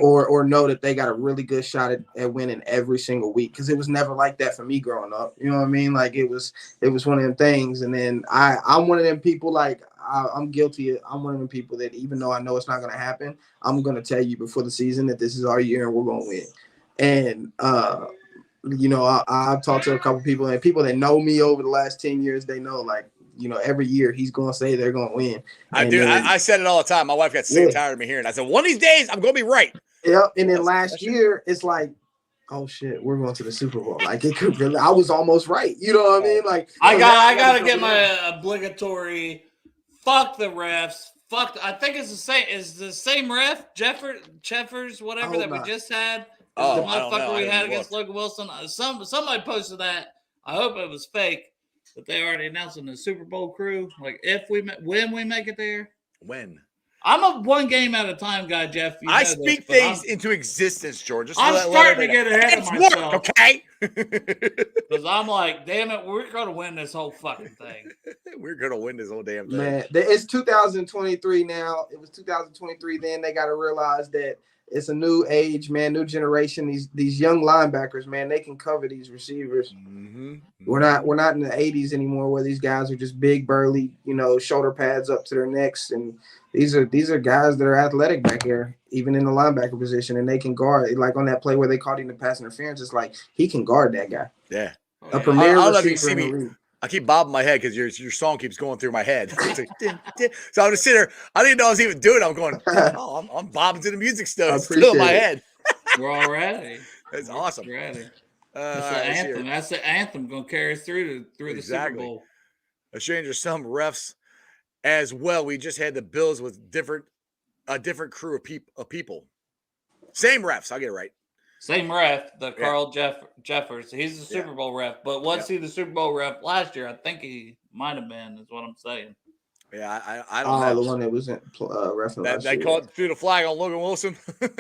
or know that they got a really good shot at winning every single week? Because it was never like that for me growing up. You know what I mean? Like it was one of them things. And then I'm one of them people, like I'm guilty. I'm one of them people that even though I know it's not going to happen, I'm going to tell you before the season that this is our year and we're going to win. And I've talked to a couple people, and people that know me over the last 10 years, they know, like, every year he's going to say they're going to win. I said it all the time. My wife got sick and tired of me hearing it. I said, one of these days, I'm going to be right. Yep. And then last year, it's like, oh shit, we're going to the Super Bowl. Like, it could really, I was almost right. You know what I mean? Like, I got to get my obligatory fuck the refs. I think it's the same. Is the same ref, Jeffers, whatever that we just had. The motherfucker we had against Logan Wilson. Somebody posted that. I hope it was fake. But they already announced in the Super Bowl crew, like when we make it there. When? I'm a one game at a time guy, Jeff. I speak things into existence, George. I'm starting to get ahead of myself. Okay. Because I'm like, damn it, we're going to win this whole fucking thing. We're going to win this whole damn thing. Man, it's 2023 now. It was 2023 then. They got to realize that it's a new age, man, new generation. These young linebackers, man, they can cover these receivers. Mm-hmm. We're not in the 80s anymore where these guys are just big, burly, shoulder pads up to their necks. And these are guys that are athletic back here, even in the linebacker position, and they can guard. Like on that play where they caught him the pass interference, it's like he can guard that guy. Yeah. A premier I'll receiver in the league. I keep bobbing my head because your song keeps going through my head. It's like, so I'm just sitting there. I didn't know I was even doing it. I'm going, I'm bobbing to the music still. It's still in my head. We're all ready. That's awesome. We're ready. That's the anthem. That's the anthem going to carry us through the Super Bowl. A stranger, some refs as well. We just had the Bills with a different crew of people. Same refs. I'll get it right. Same ref, the Carl Jeffers. He's the Super Bowl ref. But was he the Super Bowl ref last year? I think he might have been, is what I'm saying. Yeah, I don't know. The one that wasn't ref. They called threw the flag on Logan Wilson.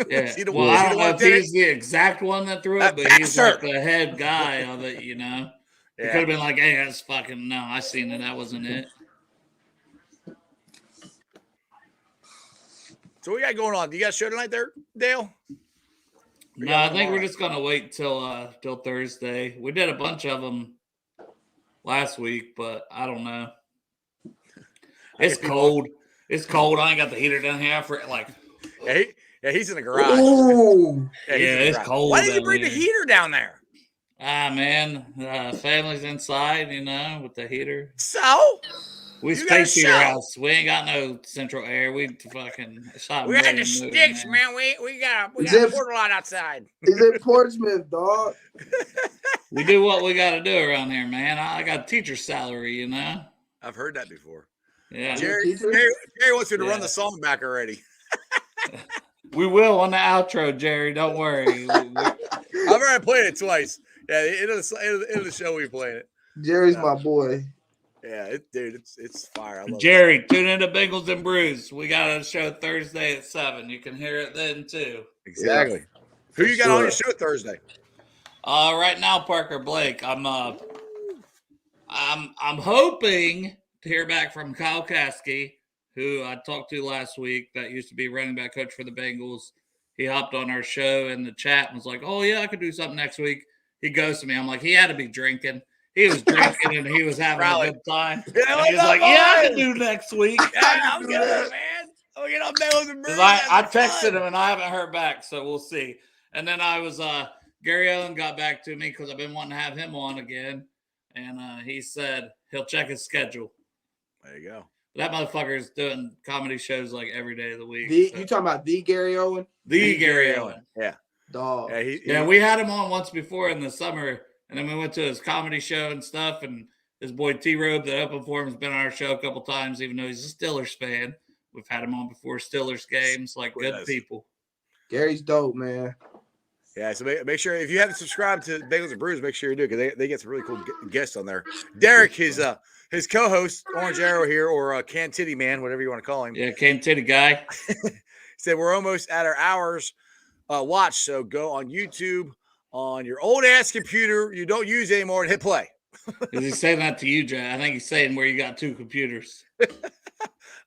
Yeah. I don't know if he's the exact one that threw it, but he's like the head guy of it, It could have been like, hey, that's fucking, no, I seen it. That wasn't it. So what we got going on? Do you got a show tonight there, Dale? No, I think we're just gonna wait till Thursday. We did a bunch of them last week, but I don't know. It's cold. It's cold. I ain't got the heater down here for like. Yeah, he's in the garage. Ooh. Yeah, it's cold. Why did you bring the heater down there? Man, family's inside, with the heater. So. We space heater house. We ain't got no central air. We fucking shot. We got the sticks, man. We got a portal lot outside. He's in Portsmouth, dog. We do what we got to do around here, man. I got a teacher's salary, I've heard that before. Yeah. Jerry wants you to run the song back already. We will on the outro, Jerry. Don't worry. I've already played it twice. Yeah, end of the show we played it. Jerry's my boy. Yeah, it's fire. I love Jerry, tune into Bengals and Brews. We got a show Thursday at 7. You can hear it then too. Exactly. Yeah. Who you got on your show Thursday? Right now, Parker Blake. I'm hoping to hear back from Kyle Kasky, who I talked to last week. That used to be running back coach for the Bengals. He hopped on our show in the chat and was like, "Oh yeah, I could do something next week." He goes to me. I'm like, he had to be drinking. He was drinking and he was having a good time. Yeah, he was like, "Yeah, I can do next week." I'm good, man. I'm get on Bengals and Brews. I texted him and I haven't heard back, so we'll see. And then I was Gary Owen got back to me because I've been wanting to have him on again, and he said he'll check his schedule. There you go. That motherfucker is doing comedy shows like every day of the week. You talking about the Gary Owen? The Gary Owen. Yeah. Dog. Yeah, we had him on once before in the summer. And then we went to his comedy show and stuff. And his boy T-Robe that opened for him has been on our show a couple times, even though he's a Steelers fan. We've had him on before Steelers games, like good people. Gary's dope, man. Yeah, so make sure if you haven't subscribed to Bengals and Brews, make sure you do because they get some really cool guests on there. Derek, his co-host, Orange Arrow here, or Can Titty Man, whatever you want to call him. Yeah, Can Titty guy. Said we're almost at our hours watch, so go on YouTube on your old ass computer you don't use anymore and hit play. Is he saying that to you, Jay? I think he's saying where you got 2 computers.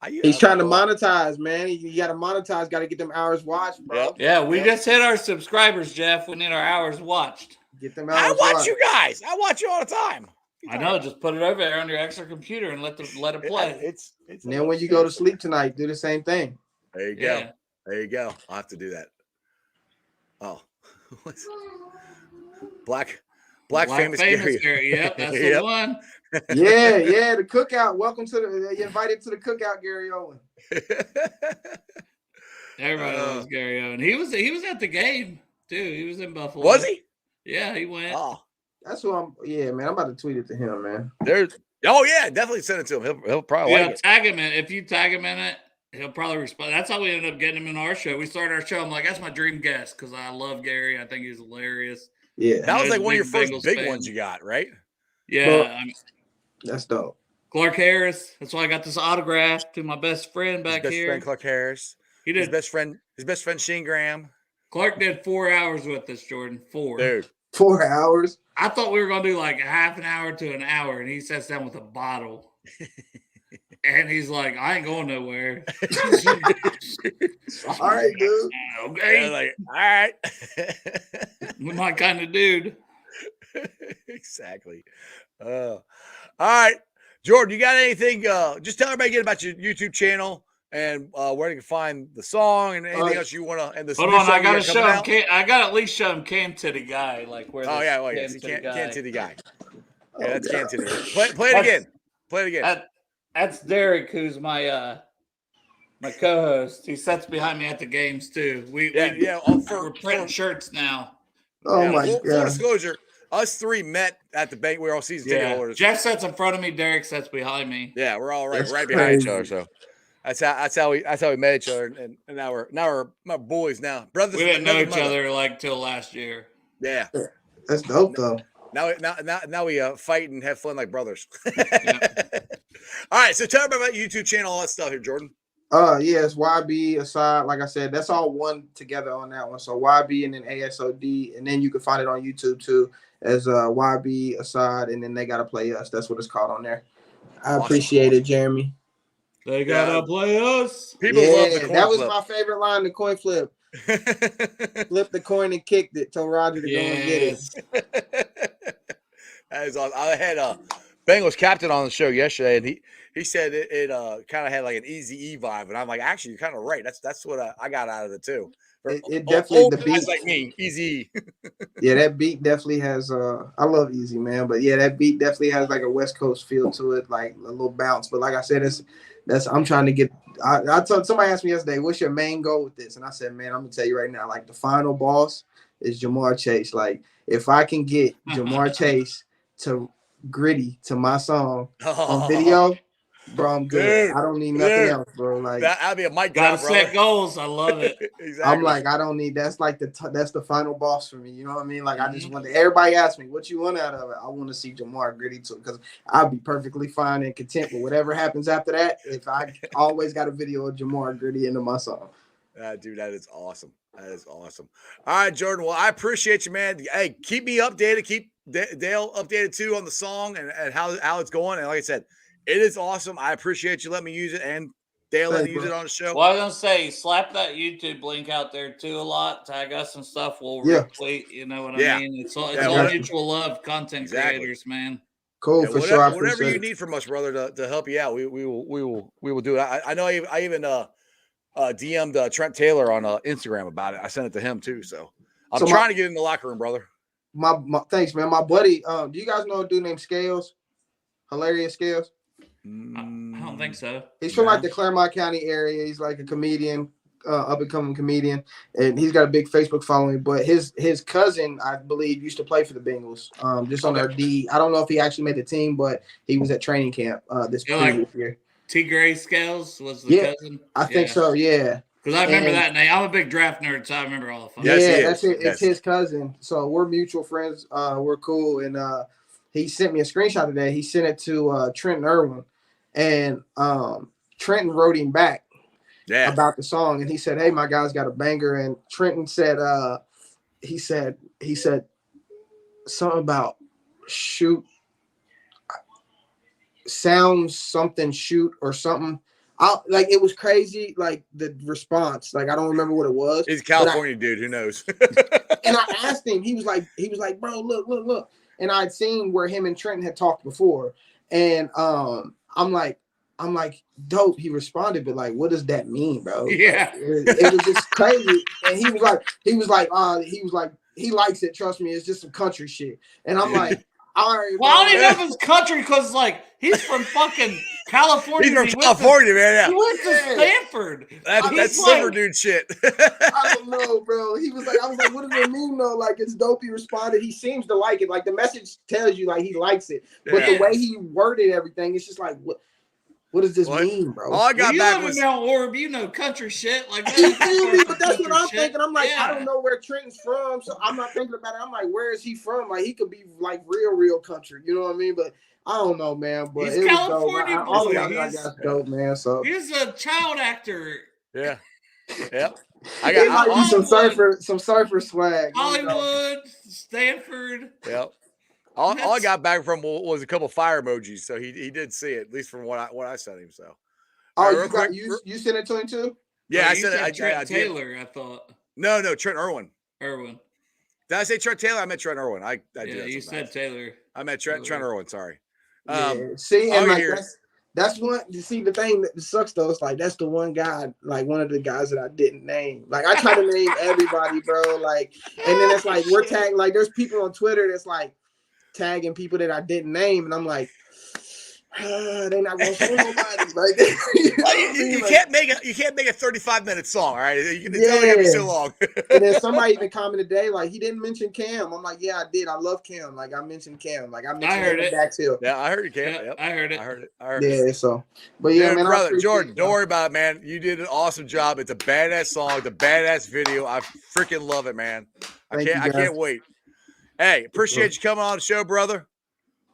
He's trying to monetize, man. You got to monetize. Got to get them hours watched, bro. Yeah, we just hit our subscribers, Jeff. We need our hours watched. Get them hours I watch watched. you guys. I watch you all the time. I know. Just put it over there on your extra computer and let it play. It's and then when you go to sleep tonight, do the same thing. There you go. There you go. I'll have to do that. Oh. Black famous Gary. Yep, that's the one. Yeah, the cookout. Welcome to you invited to the cookout, Gary Owen. Everybody loves Gary Owen. He was at the game too. He was in Buffalo. Was he? Yeah, he went. Oh, that's who I'm. Yeah, man, I'm about to tweet it to him, man. Oh yeah, definitely send it to him. He'll probably like it. Tag him in. If you tag him in it, he'll probably respond. That's how we ended up getting him in our show. We started our show. I'm like, that's my dream guest because I love Gary. I think he's hilarious. Yeah, that was like one of your first big ones you got, right? Yeah, well, that's dope. Clark Harris. That's why I got this autograph to my best friend back his best here. Friend Clark Harris. He did. His best friend Shane Graham. Clark did 4 hours with us, Jordan. 4. Dude. 4 hours. I thought we were gonna do like a half an hour to an hour, and he sits down with a bottle. And he's like, I ain't going nowhere. All right, dude. Okay. Like, all right. My kind of dude. Exactly. All right. Jordan, you got anything? Just tell everybody again about your YouTube channel and where you can find the song and anything else you want to. And hold on, I got to show him. I got to at least show him Can Titty Guy. Like where? Oh yeah, well, yes, Can Titty Guy. Yeah, that's Can Titty. Play it again. Play it again. That's Derek, who's my my co-host. He sits behind me at the games too. We're printing shirts now. Oh my God! Full disclosure, us three met at the bank. We're all season ticket holders. Jeff sits in front of me. Derek sits behind me. Yeah, we're all right That's behind each other. So that's how we met each other, and now we're my boys now, brothers. We didn't know each other like till last year. Yeah, that's dope though. Now we fight and have fun like brothers. All right, so tell me about YouTube channel, all that stuff here, Jordan. Yes, YB Asad. Like I said, that's all one together on that one. So YB and then ASOD, and then you can find it on YouTube too as YB Asad, and then They Gotta Play Us. That's what it's called on there. I appreciate it, Jeremy. They gotta play us. People love the coin that was flip. my favorite line, the coin flip. Flip the coin and kicked it. Told Roger to go and get it. That is awesome. I had Bengals captain on the show yesterday, and he said it kind of had like an Easy E vibe, and I'm like, actually, you're kind of right. That's what I got out of it too. It definitely the beat like me, Easy. Yeah, that beat definitely has. I love Easy, man, but yeah, that beat definitely has like a West Coast feel to it, like a little bounce. But like I said, that's I'm trying to get. I told somebody asked me yesterday, what's your main goal with this? And I said, man, I'm gonna tell you right now, like the final boss is Jamar Chase. Like if I can get Jamar Chase to Gritty to my song on video, bro, I'm good. Dude, I don't need nothing else, bro. Like that'll be a mic drop, bro. Set goals. I love it. Exactly. I'm like, I don't need. That's like that's the final boss for me. You know what I mean? Like I just want to. Everybody asks me, what you want out of it? I want to see Jamar Gritty too, because I'll be perfectly fine and content with whatever happens after that. If I always got a video of Jamar Gritty into my song. Dude, that is awesome. That is awesome. All right, Jordan. Well, I appreciate you, man. Hey, keep me updated. Keep Dale updated too on the song and how it's going. And like I said, it is awesome. I appreciate you letting me use it, and Dale letting me use it on the show. Well, I was gonna say, slap that YouTube link out there too a lot. Tag us and stuff. We'll retweet. You know what I mean? It's all mutual love. Content creators, man. Cool, for sure. Whatever you need from us, brother, to help you out, we will do it. I know I even DM'd Trent Taylor on Instagram about it. I sent it to him too. So I'm trying to get in the locker room, brother. My thanks, man. My buddy, do you guys know a dude named Scales? Hilarious Scales? I don't think so. He's from like the Claremont County area. He's like a comedian, up and coming comedian, and he's got a big Facebook following. But his cousin, I believe, used to play for the Bengals. Just on their D. I don't know if he actually made the team, but he was at training camp this previous year. T. Gray Scales was the cousin. I think so. Yeah. Because I remember that name. I'm a big draft nerd, so I remember all the fun. Yeah, that's it. It's his cousin. So we're mutual friends. We're cool. And he sent me a screenshot today. He sent it to Trenton Irwin. And Trenton wrote him back about the song. And he said, hey, my guy's got a banger. And Trenton said, he said something about shoot. Sounds something shoot or something. Like it was crazy, like the response. Like I don't remember what it was. He's a California dude. Who knows? And I asked him. He was like, bro, look. And I'd seen where him and Trenton had talked before. And I'm like, dope. He responded, but like, what does that mean, bro? Yeah, it was just crazy. And he he likes it. Trust me, it's just some country shit. And I'm like, all right. Well, I don't even bro. know if it's country because like he's from fucking California. He's from California, man. He Yeah. went to Stanford. That's He's silver like- dude shit. I don't know, bro. He was like, I was like, what does it mean though? Like, it's dope. He responded. He seems to like it. Like the message tells you like he likes it, but the Yeah. way he worded everything, it's just like, what does this What? mean, bro? All I got you back live was in Mount Orb, you know country shit. Like You feel me? But that's what I'm country shit. thinking. I'm like, Yeah. I don't know where Trenton's from, so I'm not thinking about it. I'm like, where is he from? Like, he could be like real country. You know what I mean? But I don't know, man. But He's it was California dope. All boy. of y'all got He's- dope, man. So He's a child actor. yeah. Yep. I it might got be some Hollywood. surfer swag. Hollywood, Stanford. yep. All I got back from was a couple fire emojis, so he did see it, at least from what I sent him. So Oh, All right, you real got quick. you sent it to him too? yeah, Oh, I you said it. Trent I did. Taylor, I thought. No, Trent Irwin. Irwin. Did I say Trent Taylor? I meant Trent Irwin. I Yeah, did that you sometimes. said Taylor. I meant Trent Irwin. Sorry. Yeah. See, and all like year- that's one. You see, the thing that sucks though is like that's the one guy, like one of the guys that I didn't name. Like I try to name everybody, bro. Like, and then it's like we're tagging. Like, there's people on Twitter that's like tagging people that I didn't name, and I'm like, they not gonna show nobody. Like, you know Well, what I mean? you Like, can't make a 35-minute song. All right, it's only gonna be so long. and then somebody even commented today, like, he didn't mention Cam. I'm like, yeah, I did. I love Cam. Like, I mentioned Cam. Like, I mentioned heard him it. back too. Yeah, I heard you, Cam. Yeah, Yep. I heard it. I heard it. Yeah. So, but yeah, Dude, man, I brother appreciate Jordan, it, don't bro. worry about it, man. You did an awesome job. It's a badass song. It's a badass video. I freaking love it, man. Thank you, I guys. can't wait. Hey, appreciate you coming on the show, brother.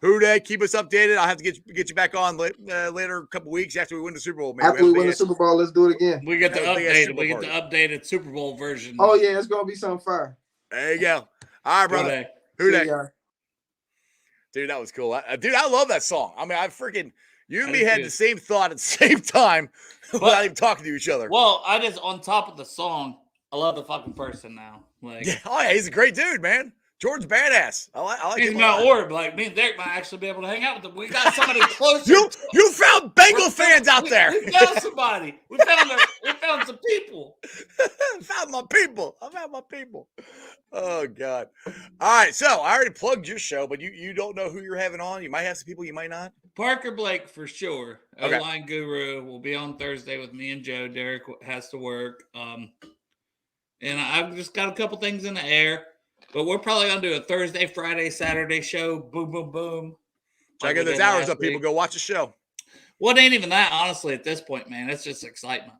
Who Dey, keep us updated. I'll have to get you back on later, a couple weeks after we win the Super Bowl. Maybe After we win the Super Bowl, let's do it again. We get the Yeah, I think that's updated. We get the Super updated Super Bowl version. Oh yeah, it's gonna be something fire. There you go. All right, brother. Okay. Who See Dey? ya. Dude, that was cool. Dude, I love that song. I mean, you and I me do had too. the same thought at the same time without even talking to each other. Well, I just on top of the song, I love the fucking person now. Like Yeah. Oh, yeah, he's a great dude, man. Jordan's badass. I like he's him a Mount lot. Orb. Like me and Derek might actually be able to hang out with him. We got somebody closer. You found Bengal fans out there. We found somebody. We found some people. I found my people. Oh God. All right. So I already plugged your show, but you don't know who you're having on. You might have some people, you might not. Parker Blake for sure. Okay. O-line guru will be on Thursday with me and Joe. Derek has to work. And I've just got a couple things in the air. But we're probably gonna do a Thursday, Friday, Saturday show. Boom, boom, boom. Check we out those did hours last up, people. week. Go watch the show. Well, it ain't even that, honestly, at this point, man. It's just excitement.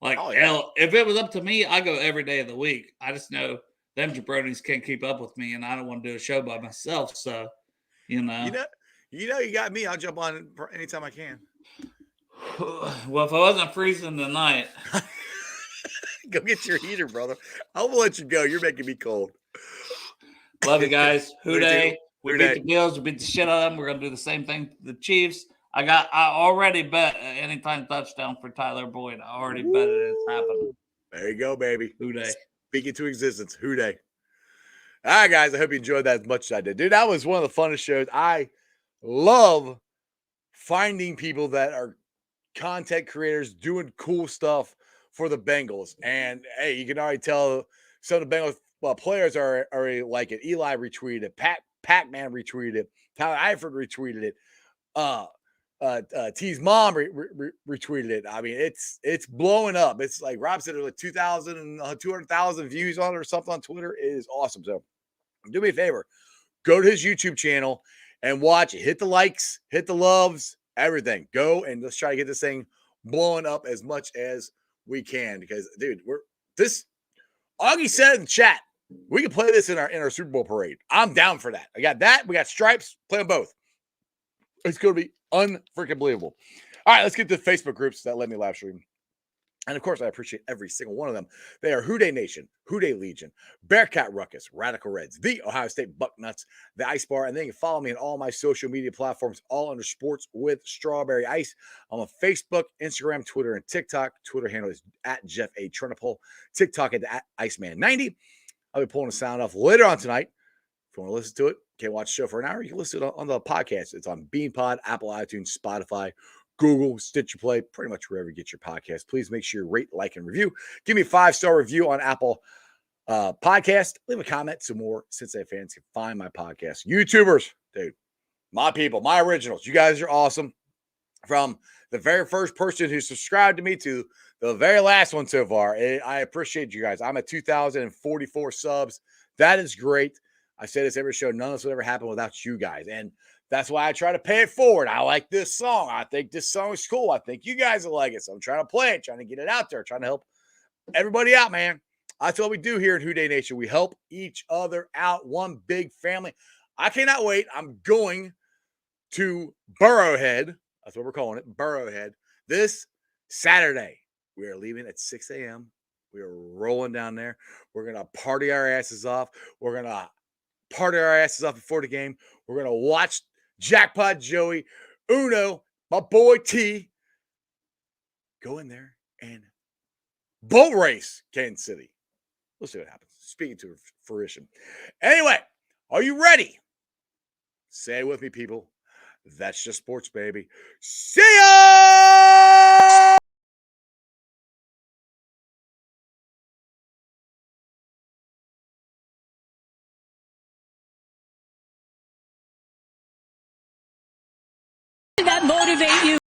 Like, Oh, yeah. hell, if it was up to me, I go every day of the week. I just know them jabronis can't keep up with me, and I don't want to do a show by myself. So, you know. You got me. I'll jump on anytime I can. Well, if I wasn't freezing tonight, Go get your heater, brother. I will let you go. You're making me cold. love you guys. Who Me too. Dey? We Who beat Dey? the Bills. We beat the shit out of them. We're gonna do the same thing to the Chiefs. I already bet an anytime touchdown for Tyler Boyd. I already bet it. It's happening. There you go, baby. Who Dey? Speak it to existence. Who Dey? All right, guys. I hope you enjoyed that as much as I did. Dude, that was one of the funnest shows. I love finding people that are content creators doing cool stuff for the Bengals. And hey, you can already tell some of the Bengals players are already like it. Eli retweeted it. Pac-Man retweeted it. Tyler Eifert retweeted it. T's mom retweeted it. I mean, it's blowing up. It's like Rob said, there's like 2,000 and 200,000 views on it or something on Twitter. It is awesome. So do me a favor, go to his YouTube channel and watch it. Hit the likes, hit the loves, everything. Go and let's try to get this thing blowing up as much as we can, because dude, Augie said in the chat, we can play this in our Super Bowl parade. I'm down for that. I got that. We got stripes. Play them both. It's going to be unfreaking believable. All right, let's get to the Facebook groups that let me live stream. And of course, I appreciate every single one of them. They are Who Dey Nation, Who Dey Legion, Bearcat Ruckus, Radical Reds, the Ohio State Bucknuts, the Ice Bar, and then you can follow me on all my social media platforms, all under Sports with Strawberry Ice. I'm on Facebook, Instagram, Twitter, and TikTok. Twitter handle is at Jeff A. Turnipole. TikTok at Iceman90. I'll be pulling the sound off later on tonight. If you want to listen to it, can't watch the show for an hour, you can listen to it on the podcast. It's on BeanPod, Apple iTunes, Spotify, Google, Stitcher Play, pretty much wherever you get your podcast. Please make sure you rate, like, and review. Give me a 5-star review on Apple podcast, leave a comment so more Cincinnati fans can find my podcast. YouTubers, dude, my people, my originals, you guys are awesome. From the very first person who subscribed to me to the very last one so far, I appreciate you guys. I'm at 2,044 subs. That is great. I say this every show. None of this would ever happen without you guys. And that's why I try to pay it forward. I like this song. I think this song is cool. I think you guys will like it. So I'm trying to play it, trying to get it out there, trying to help everybody out, man. That's what we do here in Who Dey Nation. We help each other out. One big family. I cannot wait. I'm going to Burrowhead. That's what we're calling it, Burrowhead. This Saturday, we are leaving at 6 a.m. We are rolling down there. We're going to party our asses off. We're going to party our asses off before the game. We're going to watch Jackpot Joey, Uno, my boy T, go in there and boat race Kansas City. We'll see what happens. Speaking to fruition. Anyway, are you ready? Say it with me, people. That's just sports, baby. See ya! That motivate you?